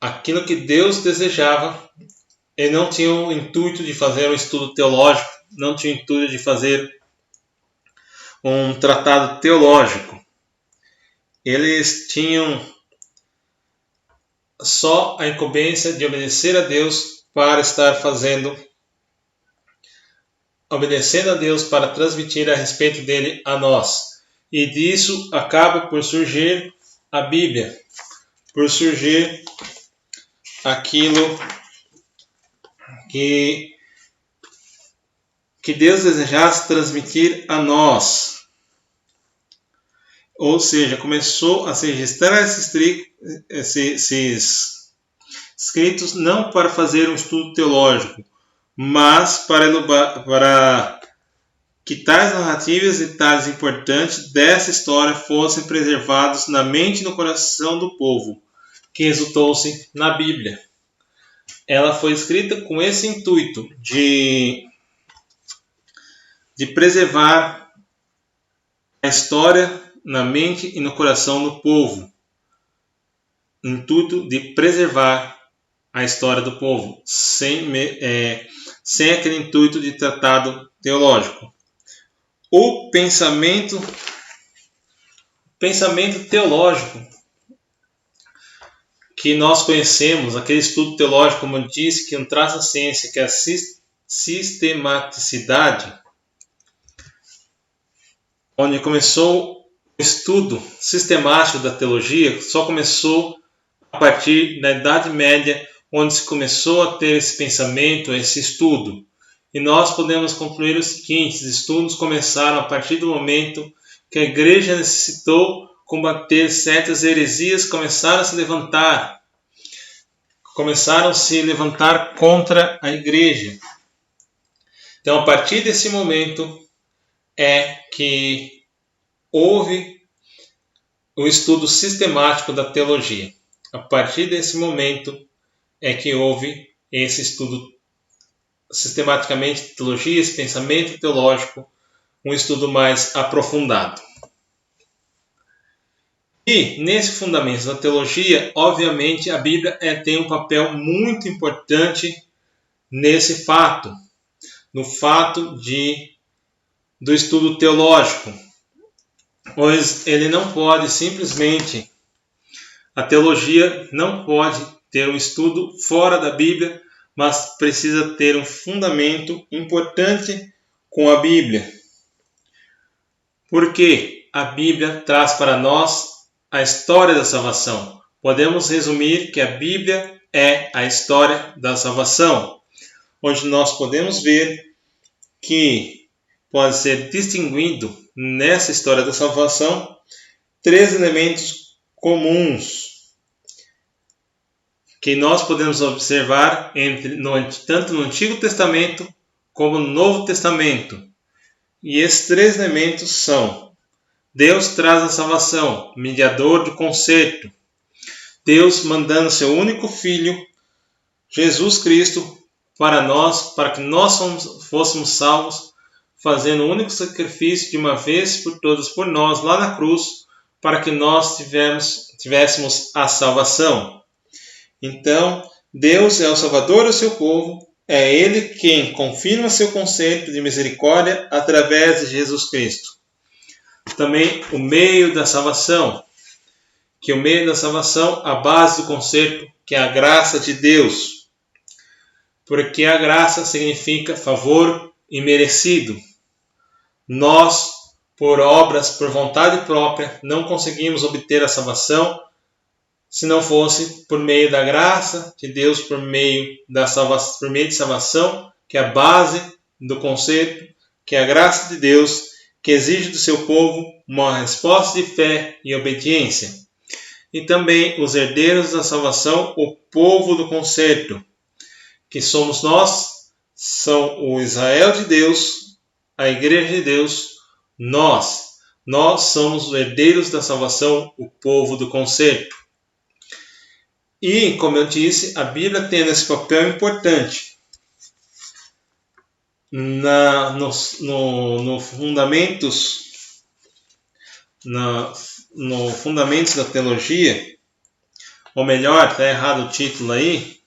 aquilo que Deus desejava, eles não tinham o intuito de fazer um estudo teológico, não tinham o intuito de fazer um tratado teológico. Eles tinham só a incumbência de obedecer a Deus para estar obedecendo a Deus para transmitir a respeito dele a nós. E disso acaba por surgir a Bíblia, por surgir aquilo que Deus desejasse transmitir a nós. Ou seja, começou a se registrar esses escritos não para fazer um estudo teológico, mas para que tais narrativas e detalhes importantes dessa história fossem preservados na mente e no coração do povo, que resultou-se na Bíblia. Ela foi escrita com esse intuito de preservar a história na mente e no coração do povo. Intuito de preservar a história do povo, sem aquele intuito de tratado teológico. O pensamento teológico que nós conhecemos, aquele estudo teológico, como eu disse, que não traz a ciência, que é a sistematicidade, onde começou o estudo sistemático da teologia, só começou a partir da Idade Média, onde se começou a ter esse pensamento, esse estudo. E nós podemos concluir o seguinte: os estudos começaram a partir do momento que a igreja necessitou combater certas heresias, começaram a se levantar contra a igreja. Então, a partir desse momento é que houve o estudo sistemático da teologia. A partir desse momento é que houve esse estudo sistematicamente de teologia, esse pensamento teológico, um estudo mais aprofundado. E nesse fundamento da teologia, obviamente, a Bíblia tem um papel muito importante nesse fato, no fato do estudo teológico, pois a teologia não pode ter um estudo fora da Bíblia, mas precisa ter um fundamento importante com a Bíblia. Porque a Bíblia traz para nós a história da salvação. Podemos resumir que a Bíblia é a história da salvação, onde nós podemos ver que pode ser distinguido nessa história da salvação 3 elementos comuns que nós podemos observar tanto no Antigo Testamento como no Novo Testamento. E esses 3 elementos são: Deus traz a salvação, mediador do conserto. Deus mandando seu único Filho, Jesus Cristo, para que nós fôssemos salvos, fazendo o único sacrifício de uma vez por todas por nós lá na cruz, para que nós tivéssemos a salvação. Então, Deus é o Salvador do seu povo, é Ele quem confirma seu conceito de misericórdia através de Jesus Cristo. Também o meio da salvação, a base do conceito, que é a graça de Deus. Porque a graça significa favor imerecido. Nós, por obras, por vontade própria, não conseguimos obter a salvação se não fosse por meio da graça de Deus, por meio de salvação, que é a base do conceito, que é a graça de Deus, que exige do seu povo uma resposta de fé e obediência. E também os herdeiros da salvação, o povo do concerto, que somos nós, são o Israel de Deus, a igreja de Deus, nós somos os herdeiros da salvação, o povo do concerto. E, como eu disse, a Bíblia tem esse papel importante no fundamentos da teologia, ou melhor, está errado o título aí,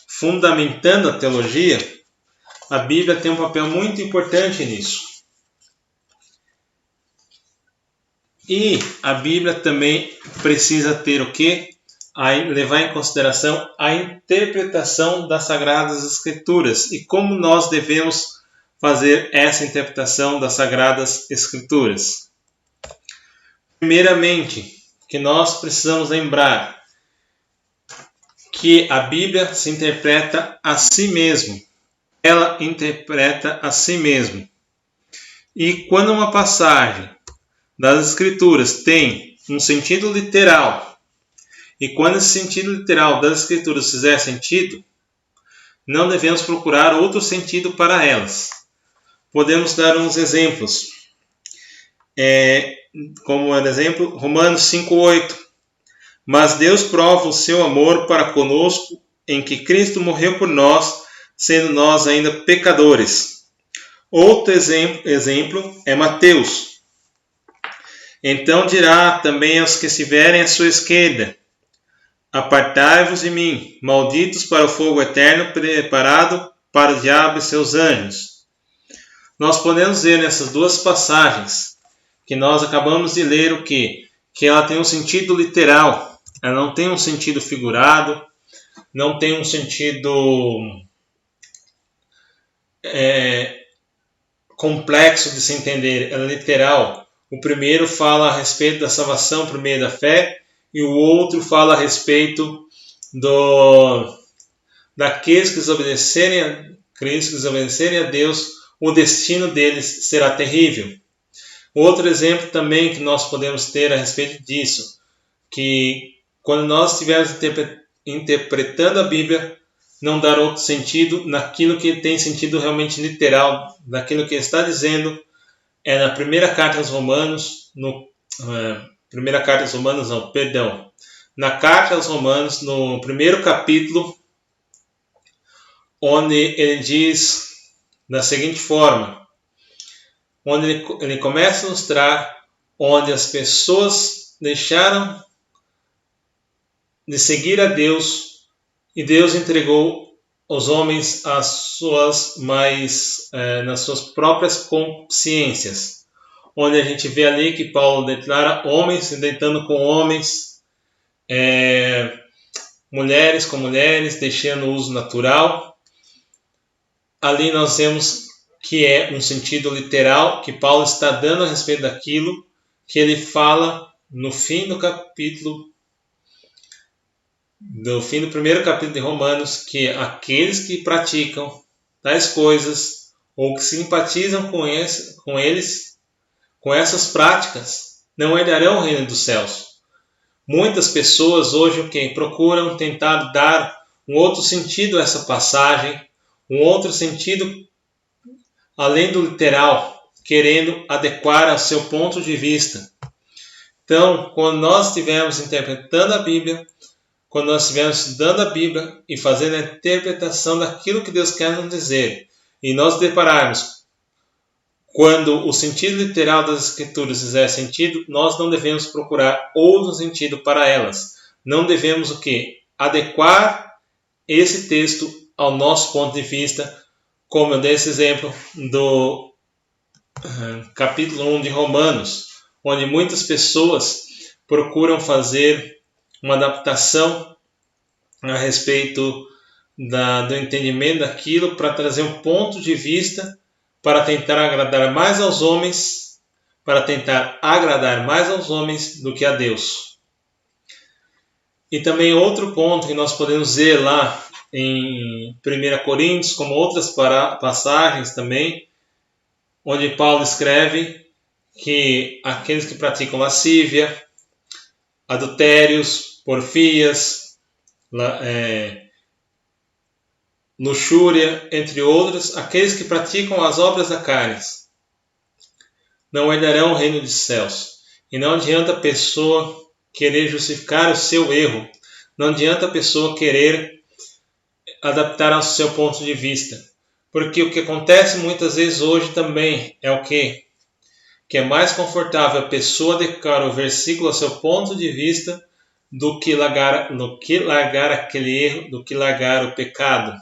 fundamentando a teologia. A Bíblia tem um papel muito importante nisso. E a Bíblia também precisa ter o quê? Levar em consideração a interpretação das Sagradas Escrituras e como nós devemos fazer essa interpretação das Sagradas Escrituras. Primeiramente, que nós precisamos lembrar que a Bíblia se interpreta a si mesmo. Ela interpreta a si mesmo. E quando uma passagem das Escrituras tem um sentido literal, e quando esse sentido literal das Escrituras fizer sentido, não devemos procurar outro sentido para elas. Podemos dar uns exemplos. Como exemplo, Romanos 5,8. Mas Deus prova o seu amor para conosco em que Cristo morreu por nós, sendo nós ainda pecadores. Outro exemplo é Mateus. Então dirá também aos que estiverem à sua esquerda: apartai-vos de mim, malditos, para o fogo eterno preparado para o diabo e seus anjos. Nós podemos ver nessas duas passagens que nós acabamos de ler o quê? Que ela tem um sentido literal, ela não tem um sentido figurado, não tem um sentido complexo de se entender, ela é literal. O primeiro fala a respeito da salvação por meio da fé, e o outro fala a respeito daqueles que desobedecerem a Cristo, que desobedecerem a Deus, o destino deles será terrível. Outro exemplo também que nós podemos ter a respeito disso, que quando nós estivermos interpretando a Bíblia, não dar outro sentido naquilo que tem sentido realmente literal, naquilo que ele está dizendo, na primeira carta aos Romanos, na carta aos Romanos, no primeiro capítulo, onde ele diz da seguinte forma, onde ele começa a mostrar onde as pessoas deixaram de seguir a Deus e Deus entregou os homens nas suas próprias consciências, onde a gente vê ali que Paulo declara homens se deitando com homens, mulheres com mulheres, deixando o uso natural. Ali nós vemos que é um sentido literal que Paulo está dando a respeito daquilo que ele fala no fim do primeiro capítulo de Romanos, que aqueles que praticam tais coisas ou que simpatizam com eles, com essas práticas, não herdarão o reino dos céus. Muitas pessoas hoje procuram tentar dar um outro sentido a essa passagem, um outro sentido além do literal, querendo adequar ao seu ponto de vista. Então, quando nós estivermos interpretando a Bíblia, quando nós estivermos estudando a Bíblia e fazendo a interpretação daquilo que Deus quer nos dizer, e nós depararmos quando o sentido literal das Escrituras fizer sentido, nós não devemos procurar outro sentido para elas. Não devemos adequar esse texto ao nosso ponto de vista, como eu dei esse exemplo do capítulo 1 de Romanos, onde muitas pessoas procuram fazer uma adaptação a respeito do entendimento daquilo para trazer um ponto de vista para tentar agradar mais aos homens, do que a Deus. E também outro ponto que nós podemos ver lá em 1 Coríntios, como outras passagens também, onde Paulo escreve que aqueles que praticam lascívia, adultérios, porfias, luxúria, entre outros, aqueles que praticam as obras da carne, não herdarão o reino dos céus. E não adianta a pessoa querer justificar o seu erro, não adianta a pessoa querer adaptar ao seu ponto de vista, porque o que acontece muitas vezes hoje também é que é mais confortável a pessoa adequar o versículo ao seu ponto de vista do que largar aquele erro, do que largar o pecado.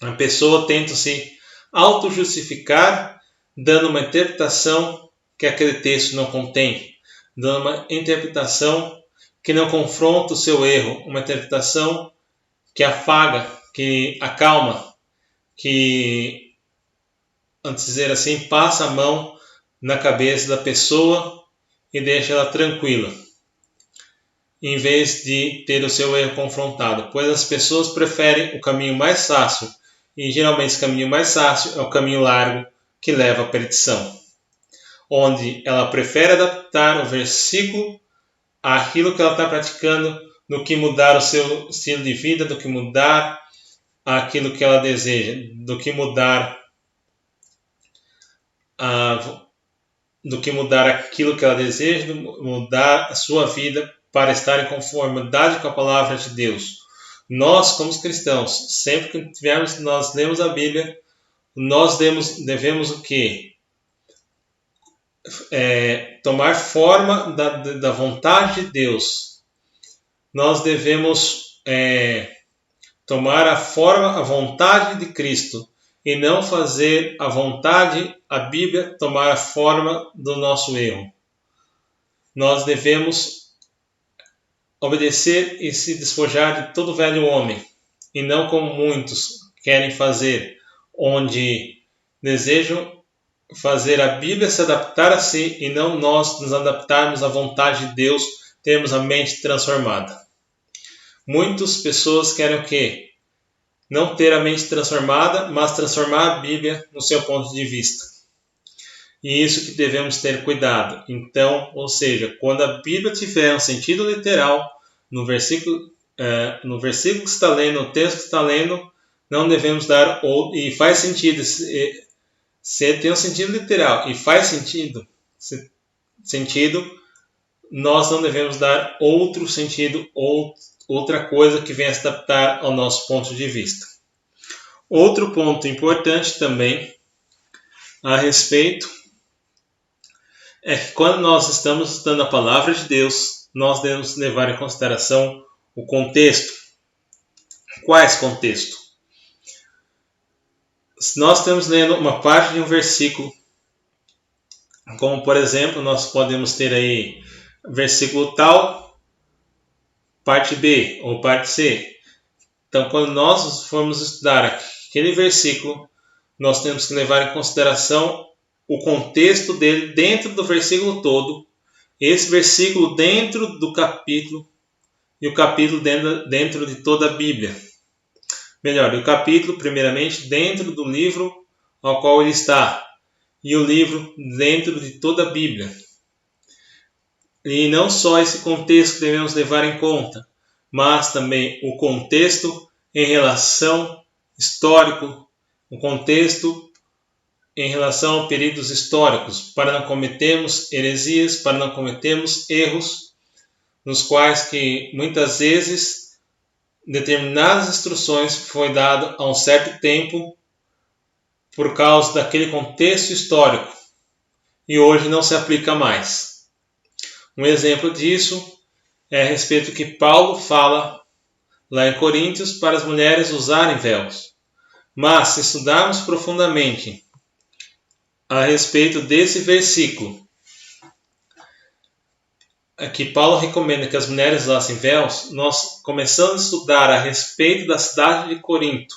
A pessoa tenta se auto-justificar dando uma interpretação que aquele texto não contém, dando uma interpretação que não confronta o seu erro, uma interpretação que afaga, que acalma, que, antes de dizer assim, passa a mão na cabeça da pessoa e deixa ela tranquila, em vez de ter o seu erro confrontado, pois as pessoas preferem o caminho mais fácil, e geralmente esse caminho mais fácil é o caminho largo que leva à perdição, onde ela prefere adaptar o versículo àquilo que ela está praticando, do que mudar o seu estilo de vida, do que mudar aquilo que ela deseja, do que mudar aquilo que ela deseja, mudar a sua vida para estar em conformidade com a palavra de Deus. Nós, como cristãos, sempre que nós lemos a Bíblia, nós devemos tomar forma da vontade de Deus. Nós devemos tomar a vontade de Cristo e não fazer a Bíblia tomar a forma do nosso erro. Nós devemos obedecer e se despojar de todo velho homem, e não como muitos querem fazer, onde desejam fazer a Bíblia se adaptar a si e não nós nos adaptarmos à vontade de Deus, termos a mente transformada. Muitas pessoas querem não ter a mente transformada, mas transformar a Bíblia no seu ponto de vista. E isso que devemos ter cuidado. Então, ou seja, quando a Bíblia tiver um sentido literal, no versículo que está lendo, no texto que está lendo, não devemos dar e faz sentido. Se tem um sentido literal e faz sentido, nós não devemos dar outro sentido ou outra coisa que venha se adaptar ao nosso ponto de vista. Outro ponto importante também a respeito é que quando nós estamos estudando a palavra de Deus, nós devemos levar em consideração o contexto. Quais contexto? Se nós estamos lendo uma parte de um versículo Como, por exemplo, nós podemos ter aí versículo tal, parte B ou parte C. Então, quando nós formos estudar aquele versículo, nós temos que levar em consideração o contexto dele dentro do versículo todo, esse versículo dentro do capítulo e o capítulo dentro de toda a Bíblia. Melhor, o capítulo, primeiramente, dentro do livro ao qual ele está, e o livro dentro de toda a Bíblia. E não só esse contexto devemos levar em conta, mas também o contexto em relação histórico, o contexto em relação a períodos históricos, para não cometermos heresias, para não cometermos erros, nos quais que muitas vezes determinadas instruções foi dado a um certo tempo por causa daquele contexto histórico e hoje não se aplica mais. Um exemplo disso é a respeito que Paulo fala lá em Coríntios para as mulheres usarem véus. Mas se estudarmos profundamente a respeito desse versículo, que Paulo recomenda que as mulheres usassem véus, nós começamos a estudar a respeito da cidade de Corinto,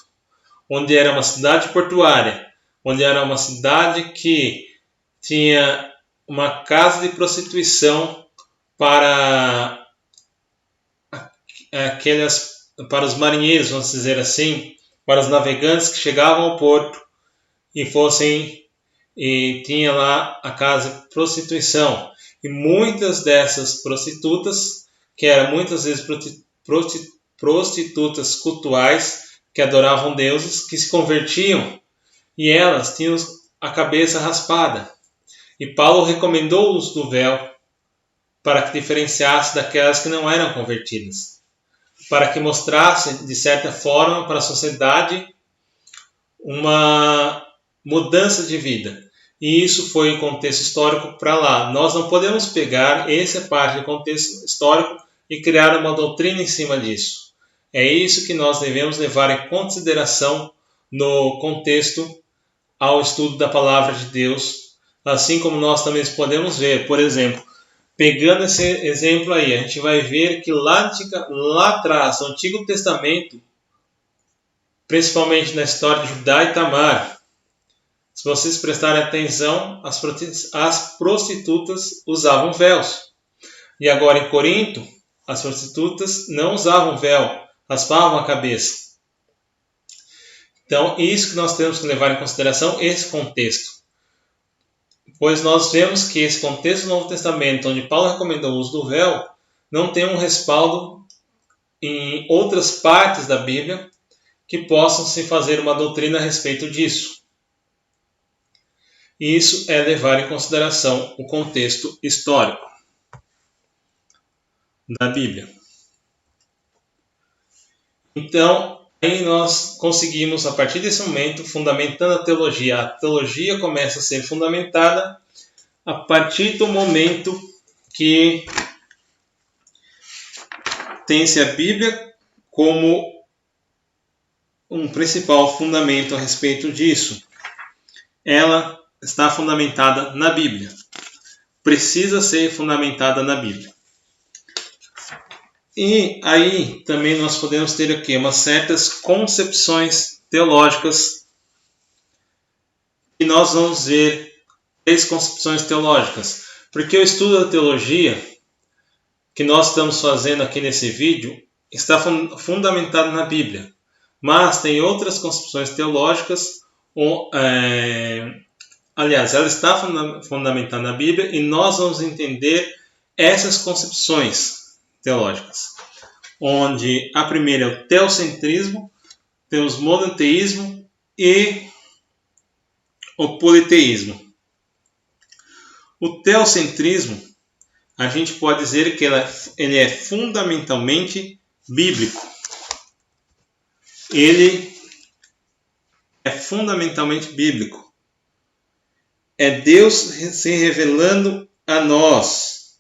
onde era uma cidade portuária, onde era uma cidade que tinha uma casa de prostituição para os marinheiros, vamos dizer assim, para os navegantes que chegavam ao porto e tinha lá a casa de prostituição. E muitas dessas prostitutas, que eram muitas vezes prostitutas cultuais, que adoravam deuses, que se convertiam, e elas tinham a cabeça raspada. E Paulo recomendou o uso do véu para que diferenciasse daquelas que não eram convertidas, para que mostrasse, de certa forma, para a sociedade uma mudança de vida. E isso foi em contexto histórico para lá. Nós não podemos pegar essa parte do contexto histórico e criar uma doutrina em cima disso. É isso que nós devemos levar em consideração no contexto ao estudo da palavra de Deus, assim como nós também podemos ver, por exemplo, pegando esse exemplo aí, a gente vai ver que lá atrás, no Antigo Testamento, principalmente na história de Judá e Tamar, se vocês prestarem atenção, as prostitutas usavam véus. E agora em Corinto, as prostitutas não usavam véu, raspavam a cabeça. Então, isso que nós temos que levar em consideração, esse contexto. Pois nós vemos que esse contexto do Novo Testamento, onde Paulo recomendou o uso do véu, não tem um respaldo em outras partes da Bíblia que possam se fazer uma doutrina a respeito disso. E isso é levar em consideração o contexto histórico da Bíblia. Então, aí nós conseguimos, a partir desse momento, fundamentando a teologia começa a ser fundamentada a partir do momento que tem-se a Bíblia como um principal fundamento a respeito disso. Ela está fundamentada na Bíblia. Precisa ser fundamentada na Bíblia. E aí também nós podemos ter aqui umas certas concepções teológicas. E nós vamos ver 3 concepções teológicas. Porque o estudo da teologia que nós estamos fazendo aqui nesse vídeo está fundamentado na Bíblia. Mas tem outras concepções teológicas, aliás, ela está fundamentada na Bíblia e nós vamos entender essas concepções teológicas, onde a primeira é o teocentrismo, temos o monoteísmo e o politeísmo. O teocentrismo, a gente pode dizer que ele é fundamentalmente bíblico. Ele é fundamentalmente bíblico. É Deus se revelando a nós.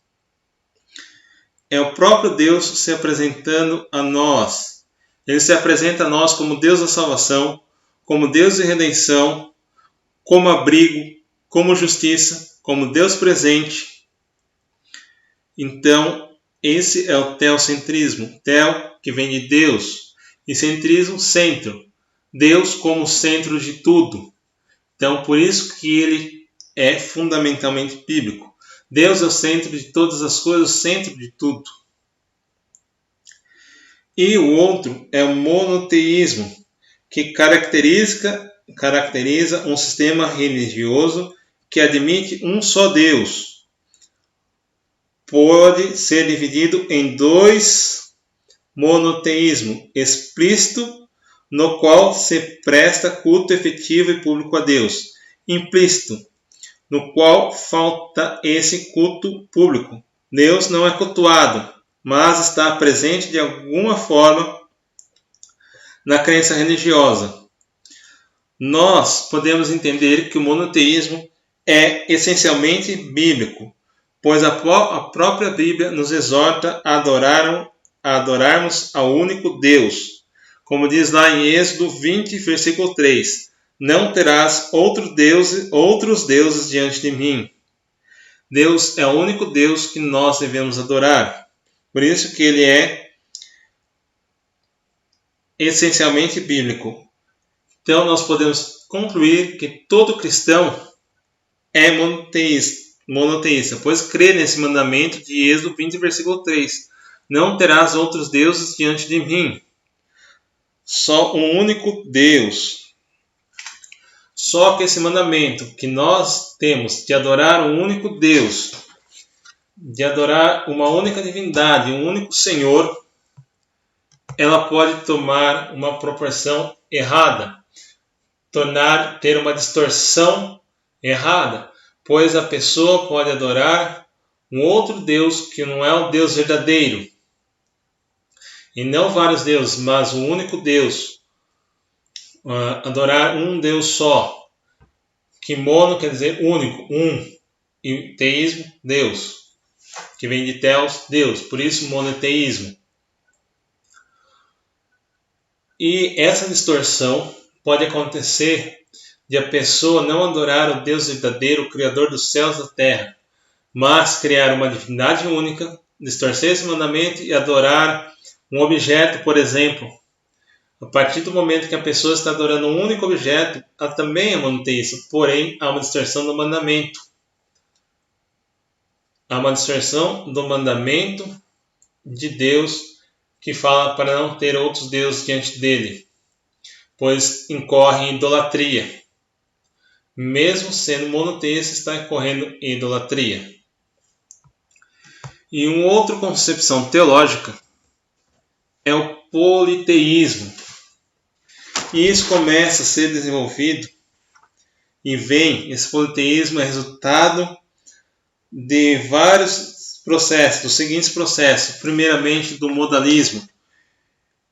É o próprio Deus se apresentando a nós. Ele se apresenta a nós como Deus da salvação, como Deus de redenção, como abrigo, como justiça, como Deus presente. Então, esse é o teocentrismo. Teo, que vem de Deus, e centrismo, centro. Deus como centro de tudo. Então, por isso que ele é fundamentalmente bíblico. Deus é o centro de todas as coisas, o centro de tudo. E o outro é o monoteísmo, que caracteriza um sistema religioso que admite um só Deus. Pode ser dividido em dois: monoteísmo explícito, no qual se presta culto efetivo e público a Deus; implícito, no qual falta esse culto público. Deus não é cultuado, mas está presente de alguma forma na crença religiosa. Nós podemos entender que o monoteísmo é essencialmente bíblico, pois a própria Bíblia nos exorta a adorarmos ao único Deus. Como diz lá em Êxodo 20, versículo 3, não terás outros deuses diante de mim. Deus é o único Deus que nós devemos adorar. Por isso que ele é essencialmente bíblico. Então nós podemos concluir que todo cristão é monoteísta, pois crê nesse mandamento de Êxodo 20, versículo 3. Não terás outros deuses diante de mim. Só um único Deus. Só que esse mandamento que nós temos de adorar um único Deus, de adorar uma única divindade, um único Senhor, ela pode tomar uma proporção errada, ter uma distorção errada, pois a pessoa pode adorar um outro Deus que não é o Deus verdadeiro, e não vários deuses, mas um único Deus. Adorar um Deus só. Que mono quer dizer único, um, e teísmo, Deus, que vem de teos, Deus, por isso monoteísmo. E essa distorção pode acontecer de a pessoa não adorar o Deus verdadeiro, o Criador dos céus e da terra, mas criar uma divindade única, distorcer esse mandamento e adorar um objeto, por exemplo. A partir do momento que a pessoa está adorando um único objeto, ela também é monoteísta, porém há uma distorção do mandamento. Há uma distorção do mandamento de Deus que fala para não ter outros deuses diante dele, pois incorre em idolatria. Mesmo sendo monoteísta, está incorrendo em idolatria. E uma outra concepção teológica é o politeísmo. E isso começa a ser desenvolvido esse politeísmo é resultado de vários processos, dos seguintes processos. Primeiramente, do modalismo,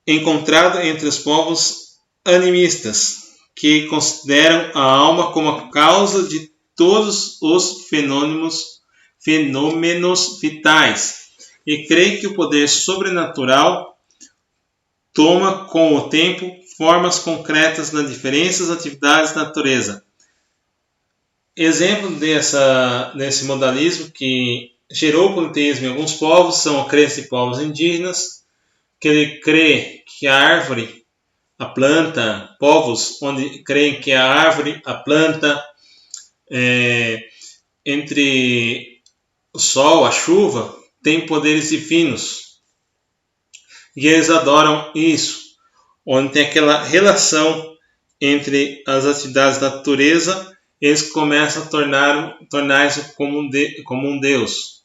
encontrado entre os povos animistas, que consideram a alma como a causa de todos os fenômenos vitais e creem que o poder sobrenatural toma com o tempo formas concretas nas diferentes atividades da natureza. Exemplo desse modalismo que gerou o politeísmo em alguns povos são a crença de povos indígenas, que ele crê que a árvore, a planta, povos onde creem que a árvore, a planta, entre o sol, a chuva, tem poderes divinos. E eles adoram isso, onde tem aquela relação entre as atividades da natureza, eles começam a tornar-se como um Deus.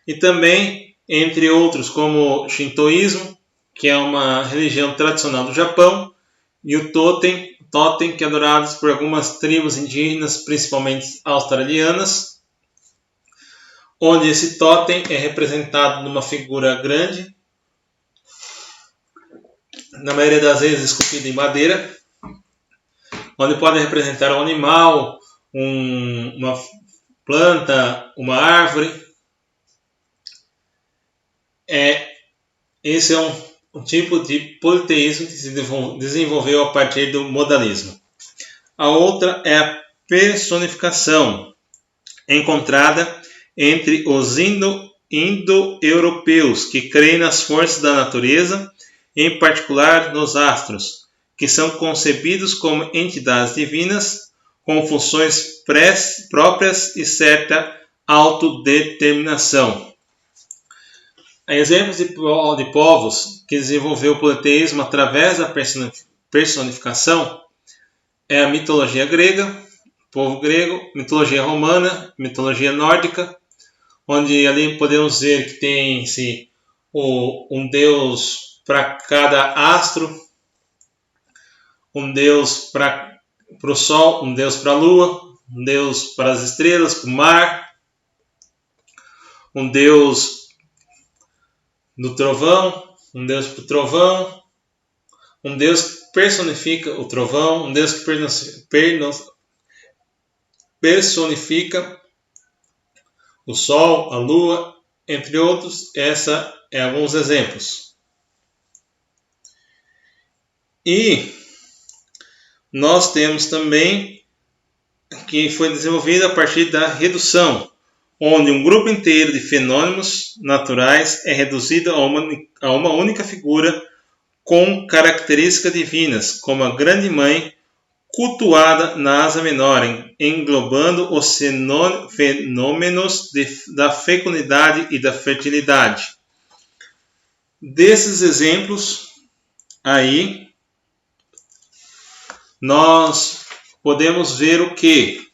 E também, entre outros, como o Shintoísmo, que é uma religião tradicional do Japão, e o totem que é adorado por algumas tribos indígenas, principalmente australianas, onde esse totem é representado numa figura grande, na maioria das vezes esculpida em madeira, onde pode representar um animal, uma planta, uma árvore. Esse é um tipo de politeísmo que se desenvolveu a partir do modalismo. A outra é a personificação encontrada entre os indo-europeus que creem nas forças da natureza, em particular nos astros, que são concebidos como entidades divinas com funções próprias e certa autodeterminação. Exemplos de povos que desenvolveu o politeísmo através da personificação é a mitologia grega, povo grego, mitologia romana, mitologia nórdica, onde ali podemos ver que tem-se um deus para cada astro, um deus para o sol, um deus para a lua, um deus para as estrelas, para o mar, um deus do trovão, um deus para o trovão, um deus que personifica o trovão, um deus que personifica o sol, a lua, entre outros. Essa é alguns exemplos. E nós temos também que foi desenvolvida a partir da redução, onde um grupo inteiro de fenômenos naturais é reduzido a uma única figura com características divinas, como a Grande Mãe cultuada na Ásia Menor, englobando os fenômenos da fecundidade e da fertilidade. Desses exemplos aí, nós podemos ver o quê?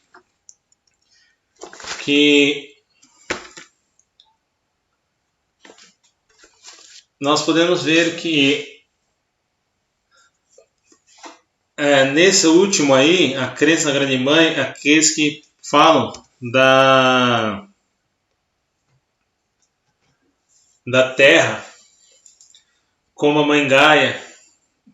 Nós podemos ver que nesse último aí, a crença na Grande Mãe, aqueles que falam da Terra como a Mãe Gaia,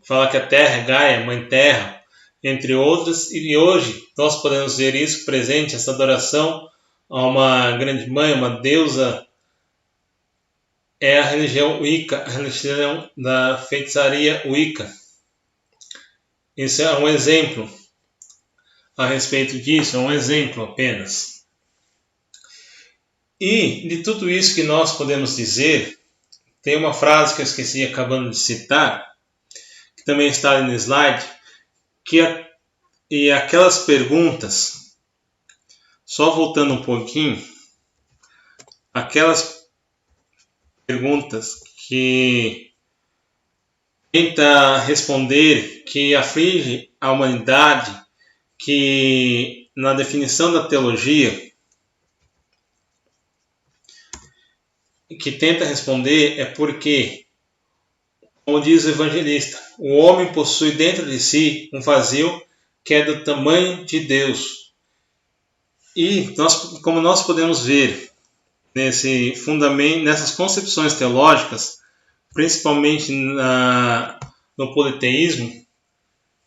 fala que a Terra é Gaia, Mãe Terra, entre outras, e hoje nós podemos ver isso presente, essa adoração a uma Grande Mãe, uma deusa, é a religião Wicca, a religião da feitiçaria Wicca. Isso é um exemplo a respeito disso, é um exemplo apenas. E de tudo isso que nós podemos dizer, tem uma frase que eu esqueci acabando de citar, que também está ali no slide, e aquelas perguntas, só voltando um pouquinho, aquelas perguntas que tenta responder, que aflige a humanidade, que na definição da teologia, que tenta responder é porque, como diz o evangelista, o homem possui dentro de si um vazio que é do tamanho de Deus. E como nós podemos ver nesse fundamento, nessas concepções teológicas, principalmente no politeísmo,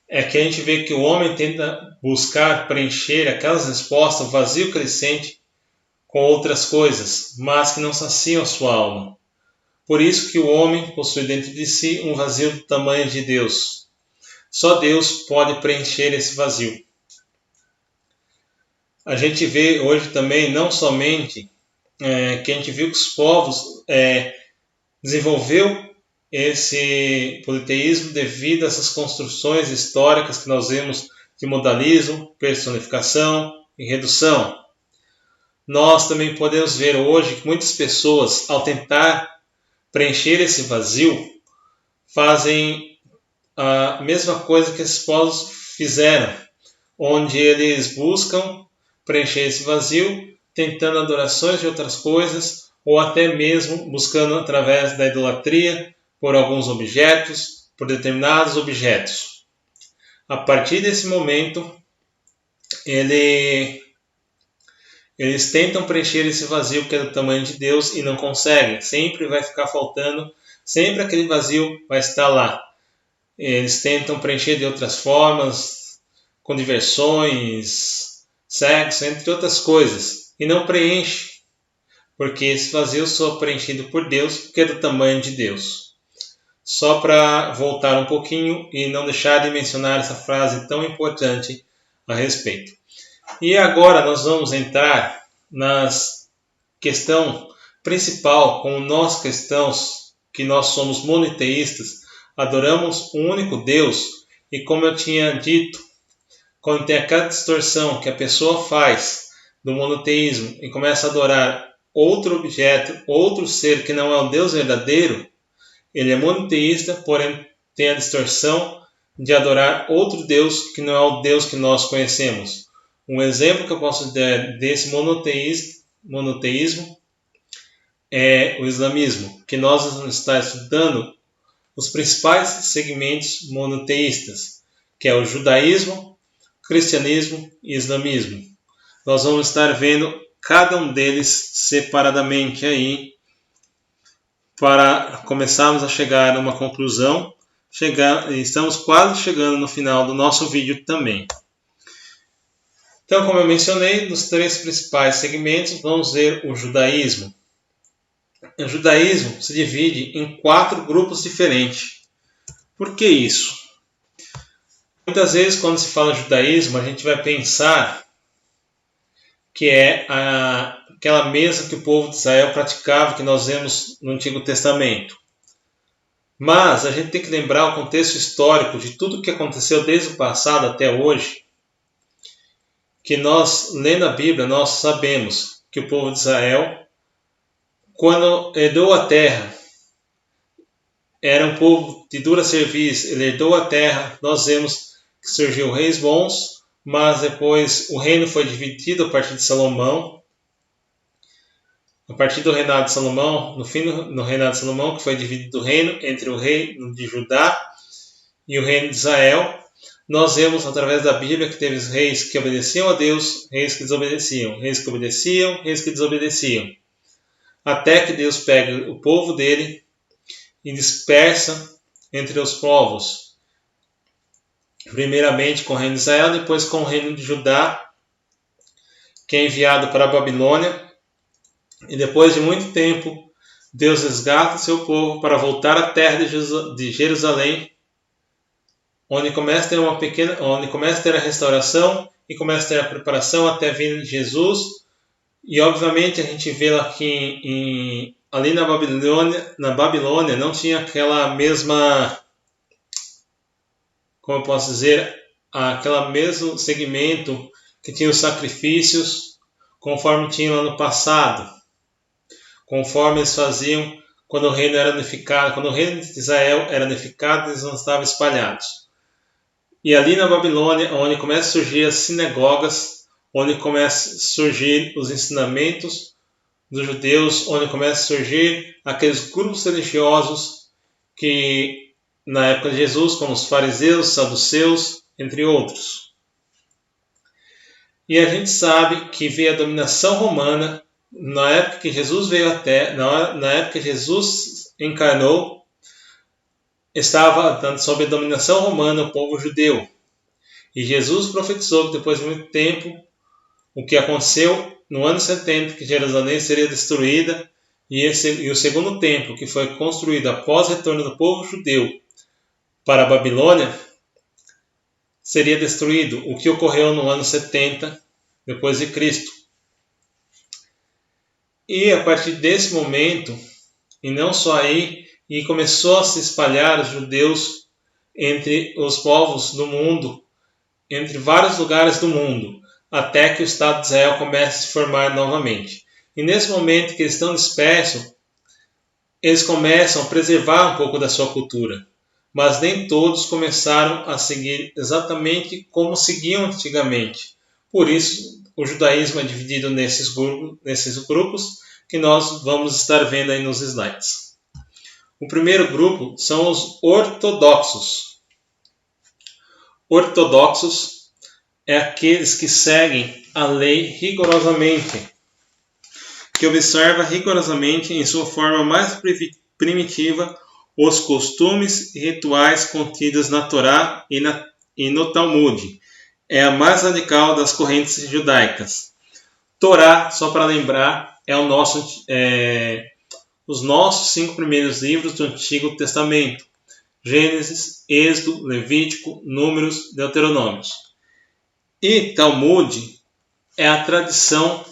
é que a gente vê que o homem tenta buscar preencher aquelas respostas, o vazio que ele sente, com outras coisas, mas que não saciam a sua alma. Por isso que o homem possui dentro de si um vazio do tamanho de Deus. Só Deus pode preencher esse vazio. A gente vê hoje também, não somente que a gente viu que os povos desenvolveu esse politeísmo devido a essas construções históricas que nós vemos de modalismo, personificação e redução. Nós também podemos ver hoje que muitas pessoas, ao tentar preencher esse vazio, fazem a mesma coisa que esses povos fizeram, onde eles buscam preencher esse vazio, tentando adorações de outras coisas, ou até mesmo buscando através da idolatria por alguns objetos, por determinados objetos. A partir desse momento, eles tentam preencher esse vazio que é do tamanho de Deus e não conseguem. Sempre vai ficar faltando, sempre aquele vazio vai estar lá. Eles tentam preencher de outras formas, com diversões, sexo, entre outras coisas, e não preenche, porque esse vazio só é preenchido por Deus, que é do tamanho de Deus. Só para voltar um pouquinho e não deixar de mencionar essa frase tão importante a respeito. E agora nós vamos entrar na questão principal, como nós cristãos, que nós somos monoteístas, adoramos um único Deus, e como eu tinha dito, quando tem aquela distorção que a pessoa faz do monoteísmo e começa a adorar outro objeto, outro ser que não é o Deus verdadeiro, ele é monoteísta, porém tem a distorção de adorar outro Deus que não é o Deus que nós conhecemos. Um exemplo que eu posso dar desse monoteísmo é o islamismo, que nós vamos estar estudando os principais segmentos monoteístas, que é o judaísmo, cristianismo e islamismo. Nós vamos estar vendo cada um deles separadamente aí, para começarmos a chegar a uma conclusão. Estamos quase chegando no final do nosso vídeo também. Então, como eu mencionei, dos 3 principais segmentos, vamos ver o judaísmo. O judaísmo se divide em 4 grupos diferentes. Por que isso? Muitas vezes, quando se fala judaísmo, a gente vai pensar que é aquela mesa que o povo de Israel praticava, que nós vemos no Antigo Testamento. Mas a gente tem que lembrar o contexto histórico de tudo o que aconteceu desde o passado até hoje, que nós, lendo a Bíblia, nós sabemos que o povo de Israel, quando herdou a terra, era um povo de dura serviço, ele herdou a terra, nós vemos que surgiu reis bons, mas depois o reino foi dividido a partir de Salomão. A partir do reinado de Salomão, no fim do reinado de Salomão, que foi dividido o reino entre o reino de Judá e o reino de Israel, nós vemos através da Bíblia que teve reis que obedeciam a Deus, reis que desobedeciam, reis que obedeciam, reis que desobedeciam. Até que Deus pega o povo dele e dispersa entre os povos. Primeiramente com o reino de Israel, depois com o reino de Judá, que é enviado para a Babilônia. E depois de muito tempo, Deus resgata o seu povo para voltar à terra de Jerusalém, onde começa a ter a restauração e começa a ter a preparação até a vinda de Jesus. E obviamente a gente vê aqui ali na Babilônia não tinha aquela mesma, como eu posso dizer, aquele mesmo segmento que tinha os sacrifícios conforme tinha lá no passado, conforme eles faziam quando o reino era unificado, quando o reino de Israel era unificado, eles não estavam espalhados. E ali na Babilônia, onde começam a surgir as sinagogas, onde começam a surgir os ensinamentos dos judeus, onde começam a surgir aqueles grupos religiosos que, na época de Jesus, como os fariseus, saduceus, entre outros. E a gente sabe que veio a dominação romana, na época que Jesus veio à Terra, na época que Jesus encarnou, estava dando sob a dominação romana o povo judeu. E Jesus profetizou que depois de muito tempo, o que aconteceu no ano 70, que Jerusalém seria destruída, e o segundo templo, que foi construído após o retorno do povo judeu para a Babilônia, seria destruído, o que ocorreu no ano 70 depois de Cristo. E a partir desse momento, e não só aí, e começou a se espalhar os judeus entre os povos do mundo, entre vários lugares do mundo, até que o Estado de Israel comece a se formar novamente. E nesse momento que eles estão dispersos, eles começam a preservar um pouco da sua cultura, mas nem todos começaram a seguir exatamente como seguiam antigamente. Por isso, o judaísmo é dividido nesses grupos que nós vamos estar vendo aí nos slides. O primeiro grupo são os ortodoxos. Ortodoxos é aqueles que seguem a lei rigorosamente, que observa rigorosamente em sua forma mais primitiva os costumes e rituais contidos na Torá e no Talmud. É a mais radical das correntes judaicas. Torá, só para lembrar, é os nossos 5 primeiros livros do Antigo Testamento: Gênesis, Êxodo, Levítico, Números, Deuteronômios. E Talmud é a tradição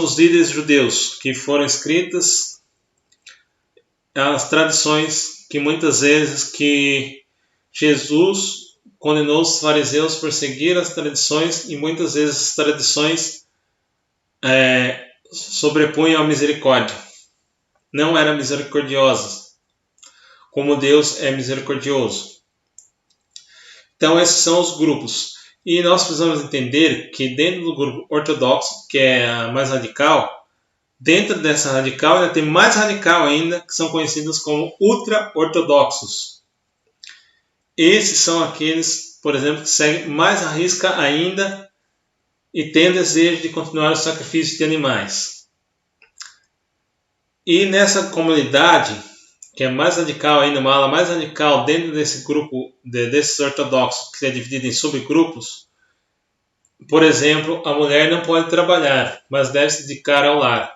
dos líderes judeus, que foram escritas, as tradições que muitas vezes que Jesus condenou os fariseus por seguir as tradições, e muitas vezes as tradições sobrepunham a misericórdia. Não eram misericordiosas, como Deus é misericordioso. Então esses são os grupos. E nós precisamos entender que dentro do grupo ortodoxo, que é a mais radical, dentro dessa radical ainda tem mais radical ainda, que são conhecidos como ultra-ortodoxos. Esses são aqueles, por exemplo, que seguem mais à risca ainda e têm desejo de continuar o sacrifício de animais. E nessa comunidade, que é mais radical ainda, uma ala mais radical dentro desse grupo, desses ortodoxos, que é dividido em subgrupos, por exemplo, a mulher não pode trabalhar, mas deve se dedicar ao lar.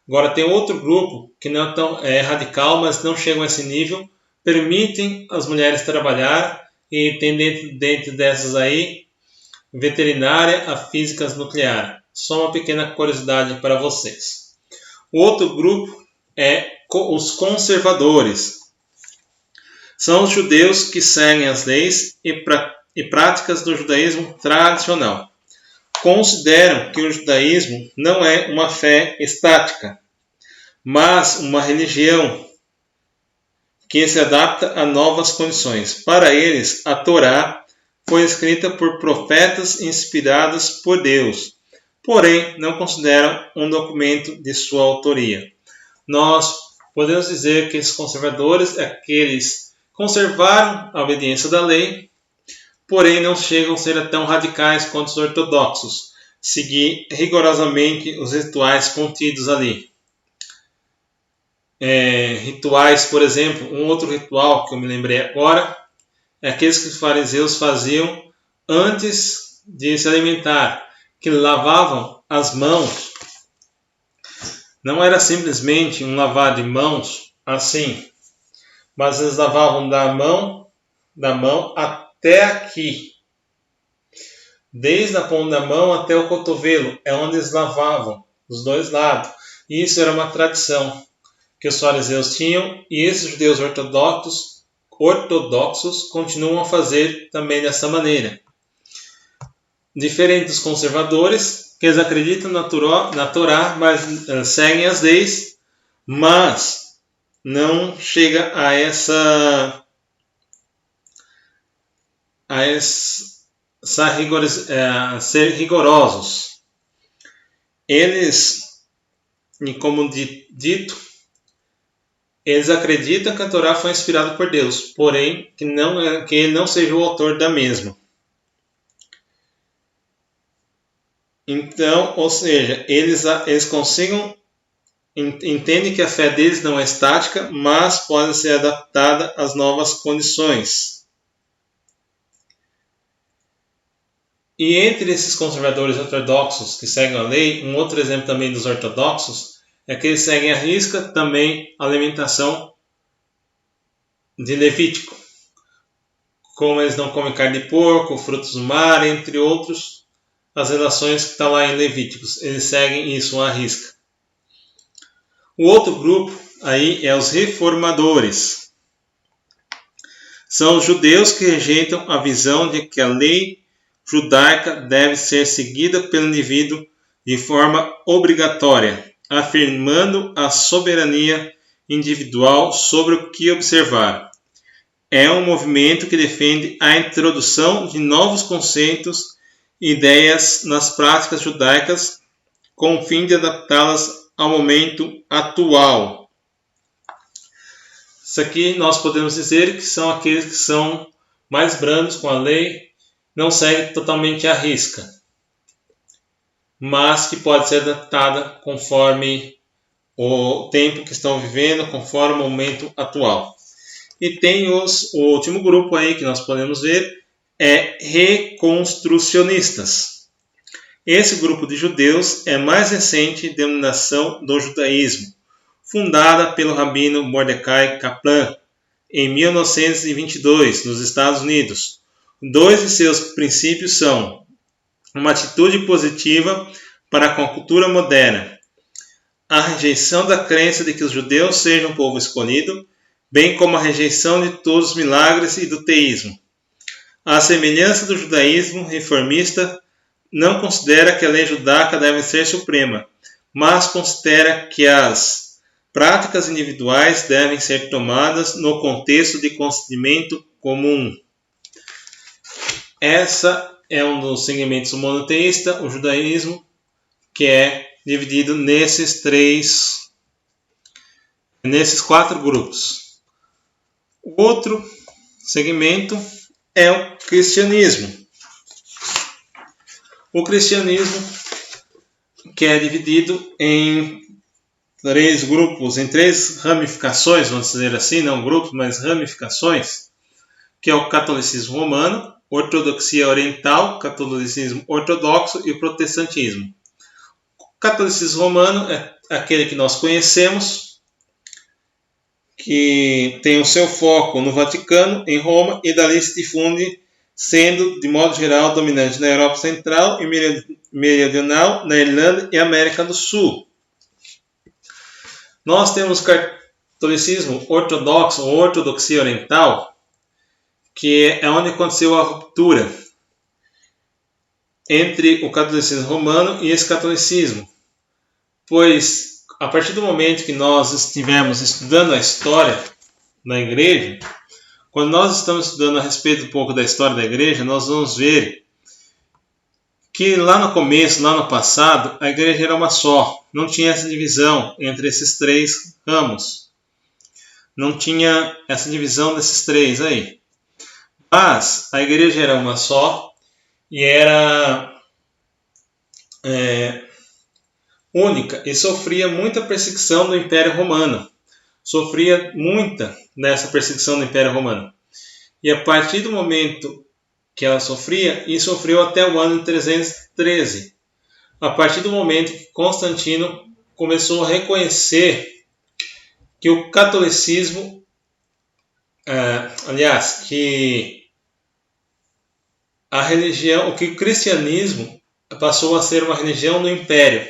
Agora tem outro grupo, que não é tão radical, mas não chegam a esse nível, permitem as mulheres trabalhar, e tem dentro dessas aí, veterinária a físicas nuclear. Só uma pequena curiosidade para vocês. O outro grupo é os conservadores. São os judeus que seguem as leis e práticas do judaísmo tradicional. Consideram que o judaísmo não é uma fé estática, mas uma religião que se adapta a novas condições. Para eles, a Torá foi escrita por profetas inspirados por Deus, porém não consideram um documento de sua autoria. Nós podemos dizer que esses conservadores é aqueles que conservaram a obediência da lei, porém não chegam a ser tão radicais quanto os ortodoxos, seguir rigorosamente os rituais contidos ali. Rituais, por exemplo, um outro ritual que eu me lembrei agora, é aqueles que os fariseus faziam antes de se alimentar, que lavavam as mãos. Não era simplesmente um lavar de mãos assim, mas eles lavavam da mão até aqui. Desde a ponta da mão até o cotovelo, é onde eles lavavam, os dois lados. E isso era uma tradição que os fariseus tinham, e esses judeus ortodoxos continuam a fazer também dessa maneira. Diferente dos conservadores, que eles acreditam na Torá, mas seguem as leis, mas não chega a ser rigorosos. Eles, como dito, eles acreditam que a Torá foi inspirada por Deus, porém que ele não seja o autor da mesma. Então, ou seja, eles entendem que a fé deles não é estática, mas pode ser adaptada às novas condições. E entre esses conservadores ortodoxos que seguem a lei, um outro exemplo também dos ortodoxos é que eles seguem à risca também a alimentação de Levítico. Como eles não comem carne de porco, frutos do mar, entre outros, as relações que estão lá em Levíticos, eles seguem isso à risca. O outro grupo aí é os reformadores. São os judeus que rejeitam a visão de que a lei judaica deve ser seguida pelo indivíduo de forma obrigatória, afirmando a soberania individual sobre o que observar. É um movimento que defende a introdução de novos conceitos e ideias nas práticas judaicas com o fim de adaptá-las ao momento atual. Isso aqui nós podemos dizer que são aqueles que são mais brandos com a lei, não seguem totalmente à risca, mas que pode ser adaptada conforme o tempo que estão vivendo, conforme o momento atual. E tem o último grupo aí que nós podemos ver, é reconstrucionistas. Esse grupo de judeus é a mais recente denominação do judaísmo, fundada pelo rabino Mordecai Kaplan em 1922, nos Estados Unidos. Dois de seus princípios são uma atitude positiva para com a cultura moderna, a rejeição da crença de que os judeus sejam um povo escolhido, bem como a rejeição de todos os milagres e do teísmo. A semelhança do judaísmo reformista, não considera que a lei judaica deve ser suprema, mas considera que as práticas individuais devem ser tomadas no contexto de conhecimento comum. Essa é um dos segmentos monoteísta, o judaísmo, que é dividido nesses quatro grupos. O outro segmento é o cristianismo. O cristianismo, que é dividido em três grupos, em três ramificações, vamos dizer assim, não grupos, mas ramificações, que é o catolicismo romano, ortodoxia oriental, catolicismo ortodoxo e o protestantismo. O catolicismo romano é aquele que nós conhecemos, que tem o seu foco no Vaticano, em Roma, e dali se difunde, sendo, de modo geral, dominante na Europa Central e Meridional, na Irlanda e América do Sul. Nós temos o catolicismo ortodoxo, ou ortodoxia oriental, que é onde aconteceu a ruptura entre o catolicismo romano e esse catolicismo. Pois, a partir do momento que nós estivermos estudando a história da igreja, quando nós estamos estudando a respeito um pouco da história da igreja, nós vamos ver que lá no começo, lá no passado, a igreja era uma só. Não tinha essa divisão entre esses três ramos. Não tinha essa divisão desses três aí. Mas a igreja era uma só e era única e sofria muita perseguição do Império Romano. Sofria muita dessa perseguição do Império Romano. E a partir do momento que ela sofria, e sofreu até o ano 313, a partir do momento que Constantino começou a reconhecer que o catolicismo, que a religião, que o cristianismo passou a ser uma religião do Império.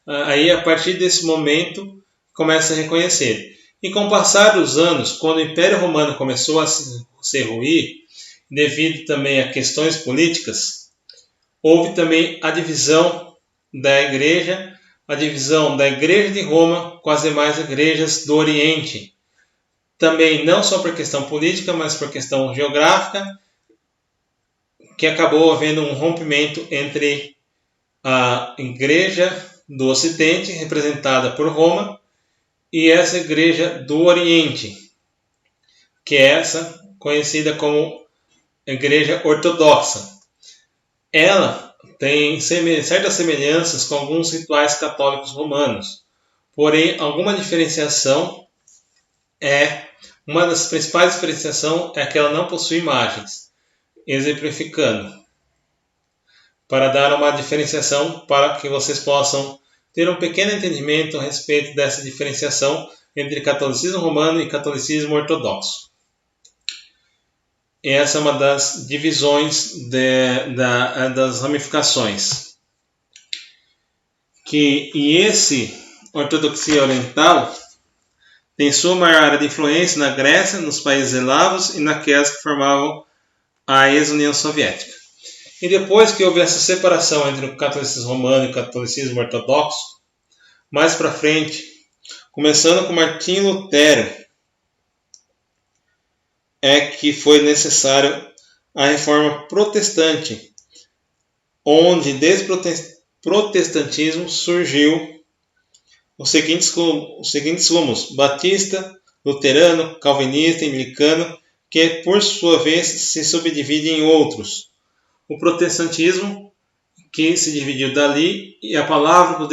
Aí, a partir desse momento, começa a reconhecer. E com o passar dos anos, quando o Império Romano começou a se ruir, devido também a questões políticas, houve também a divisão da igreja de Roma com as demais igrejas do Oriente. Também não só por questão política, mas por questão geográfica, que acabou havendo um rompimento entre a igreja do Ocidente, representada por Roma, e essa igreja do Oriente, que é essa conhecida como igreja ortodoxa. Ela tem certas semelhanças com alguns rituais católicos romanos, porém alguma diferenciação uma das principais diferenciações é que ela não possui imagens, exemplificando, para dar uma diferenciação para que vocês possam ter um pequeno entendimento a respeito dessa diferenciação entre catolicismo romano e catolicismo ortodoxo. E essa é uma das divisões das ramificações. E esse ortodoxia oriental tem sua maior área de influência na Grécia, nos países eslavos e naquelas que formavam a ex-União Soviética. E depois que houve essa separação entre o catolicismo romano e o catolicismo ortodoxo, mais para frente, começando com Martinho Lutero, é que foi necessário a reforma protestante, onde desde o protestantismo surgiu os seguintes rumos: batista, luterano, calvinista, anglicano, que por sua vez se subdivide em outros. O protestantismo, que se dividiu dali, e a palavra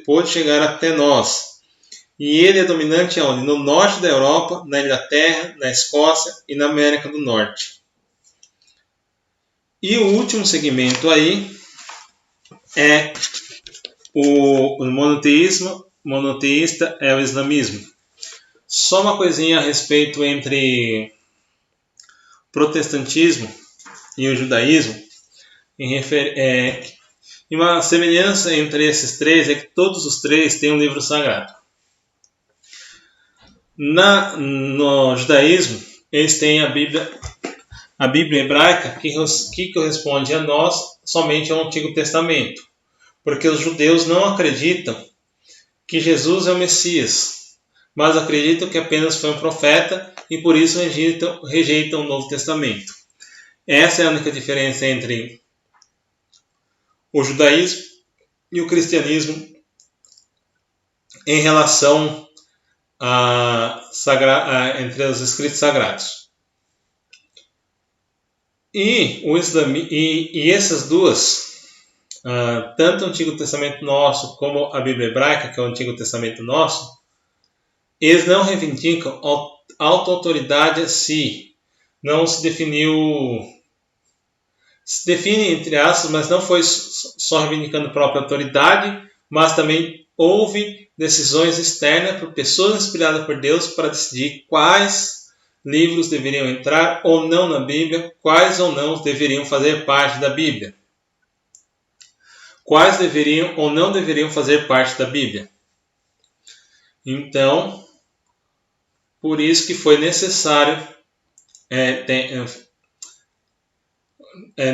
pôde chegar até nós. E ele é dominante onde? No norte da Europa, na Inglaterra, na Escócia e na América do Norte. E o último segmento aí é o monoteísta, é o islamismo. Só uma coisinha a respeito entre protestantismo e o judaísmo, e uma semelhança entre esses três é que todos os três têm um livro sagrado. No judaísmo, eles têm a Bíblia hebraica, que corresponde a nós somente ao Antigo Testamento, porque os judeus não acreditam que Jesus é o Messias, mas acreditam que apenas foi um profeta e por isso rejeitam o Novo Testamento. Essa é a única diferença entre o judaísmo e o cristianismo em relação entre os escritos sagrados. E essas duas, tanto o Antigo Testamento nosso como a Bíblia hebraica, que é o Antigo Testamento nosso, eles não reivindicam auto-autoridade a si. Não se definiu... Se define entre aspas, mas não foi só reivindicando própria autoridade, mas também houve decisões externas por pessoas inspiradas por Deus para decidir quais livros deveriam entrar ou não na Bíblia, quais ou não deveriam fazer parte da Bíblia. Quais deveriam ou não deveriam fazer parte da Bíblia. Então, por isso que foi necessário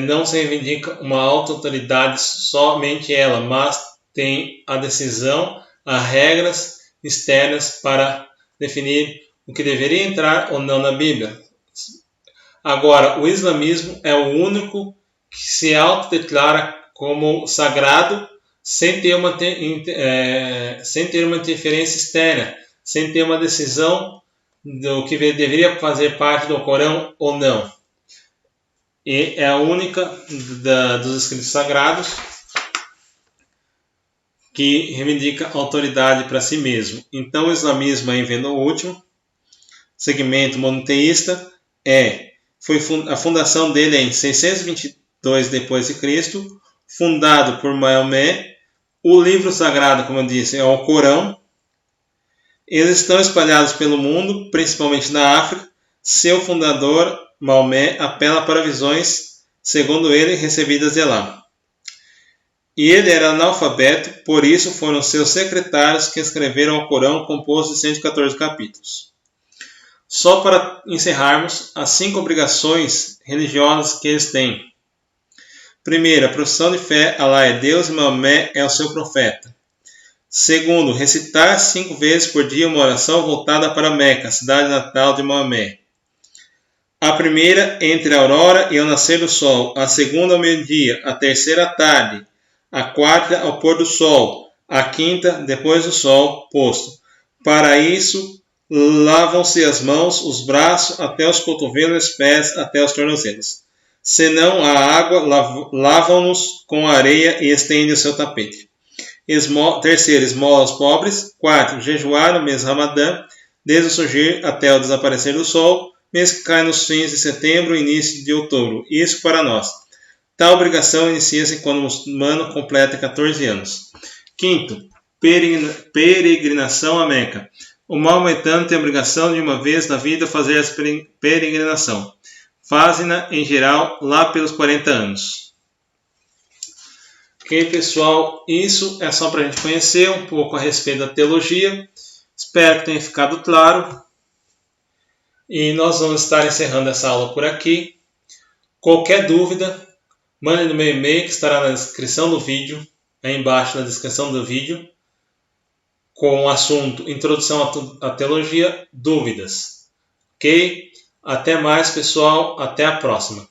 não se reivindica uma auto-autoridade somente ela, mas tem a decisão, as regras externas para definir o que deveria entrar ou não na Bíblia. Agora, o islamismo é o único que se autodeclara como sagrado sem ter uma interferência externa, sem ter uma decisão do que deveria fazer parte do Corão ou não. E é a única dos escritos sagrados que reivindica autoridade para si mesmo. Então, o islamismo, aí vendo o último segmento monoteísta, a fundação dele é em 622 d.C., fundado por Maomé. O livro sagrado, como eu disse, é o Corão. Eles estão espalhados pelo mundo, principalmente na África. Seu fundador, Maomé, apela para visões, segundo ele, recebidas de lá. E ele era analfabeto, por isso foram seus secretários que escreveram o Corão, composto de 114 capítulos. Só para encerrarmos, as 5 obrigações religiosas que eles têm. Primeiro, a profissão de fé, Alá é Deus e Maomé é o seu profeta. Segundo, recitar 5 vezes por dia uma oração voltada para Meca, cidade natal de Maomé. A primeira entre a aurora e o nascer do sol, a segunda ao meio-dia, a terceira à tarde, a quarta ao pôr do sol, a quinta depois do sol posto. Para isso, lavam-se as mãos, os braços até os cotovelos e os pés até os tornozelos. Senão a água, lavam-nos com a areia e estendem o seu tapete. Terceiro, esmola aos pobres. Quarto, jejuar no mês Ramadã, desde o surgir até o desaparecer do sol, mês que cai nos fins de setembro e início de outubro. Isso para nós. Tal obrigação inicia-se quando o muçulmano completa 14 anos. Quinto, peregrinação a Meca. O maometano tem a obrigação de uma vez na vida fazer essa peregrinação. Fazem-na, em geral, lá pelos 40 anos. Ok, pessoal? Isso é só para a gente conhecer um pouco a respeito da teologia. Espero que tenha ficado claro. E nós vamos estar encerrando essa aula por aqui. Qualquer dúvida, mande no meu e-mail que estará na descrição do vídeo, aí embaixo na descrição do vídeo, com o assunto Introdução à Teologia, dúvidas. Ok? Até mais, pessoal. Até a próxima.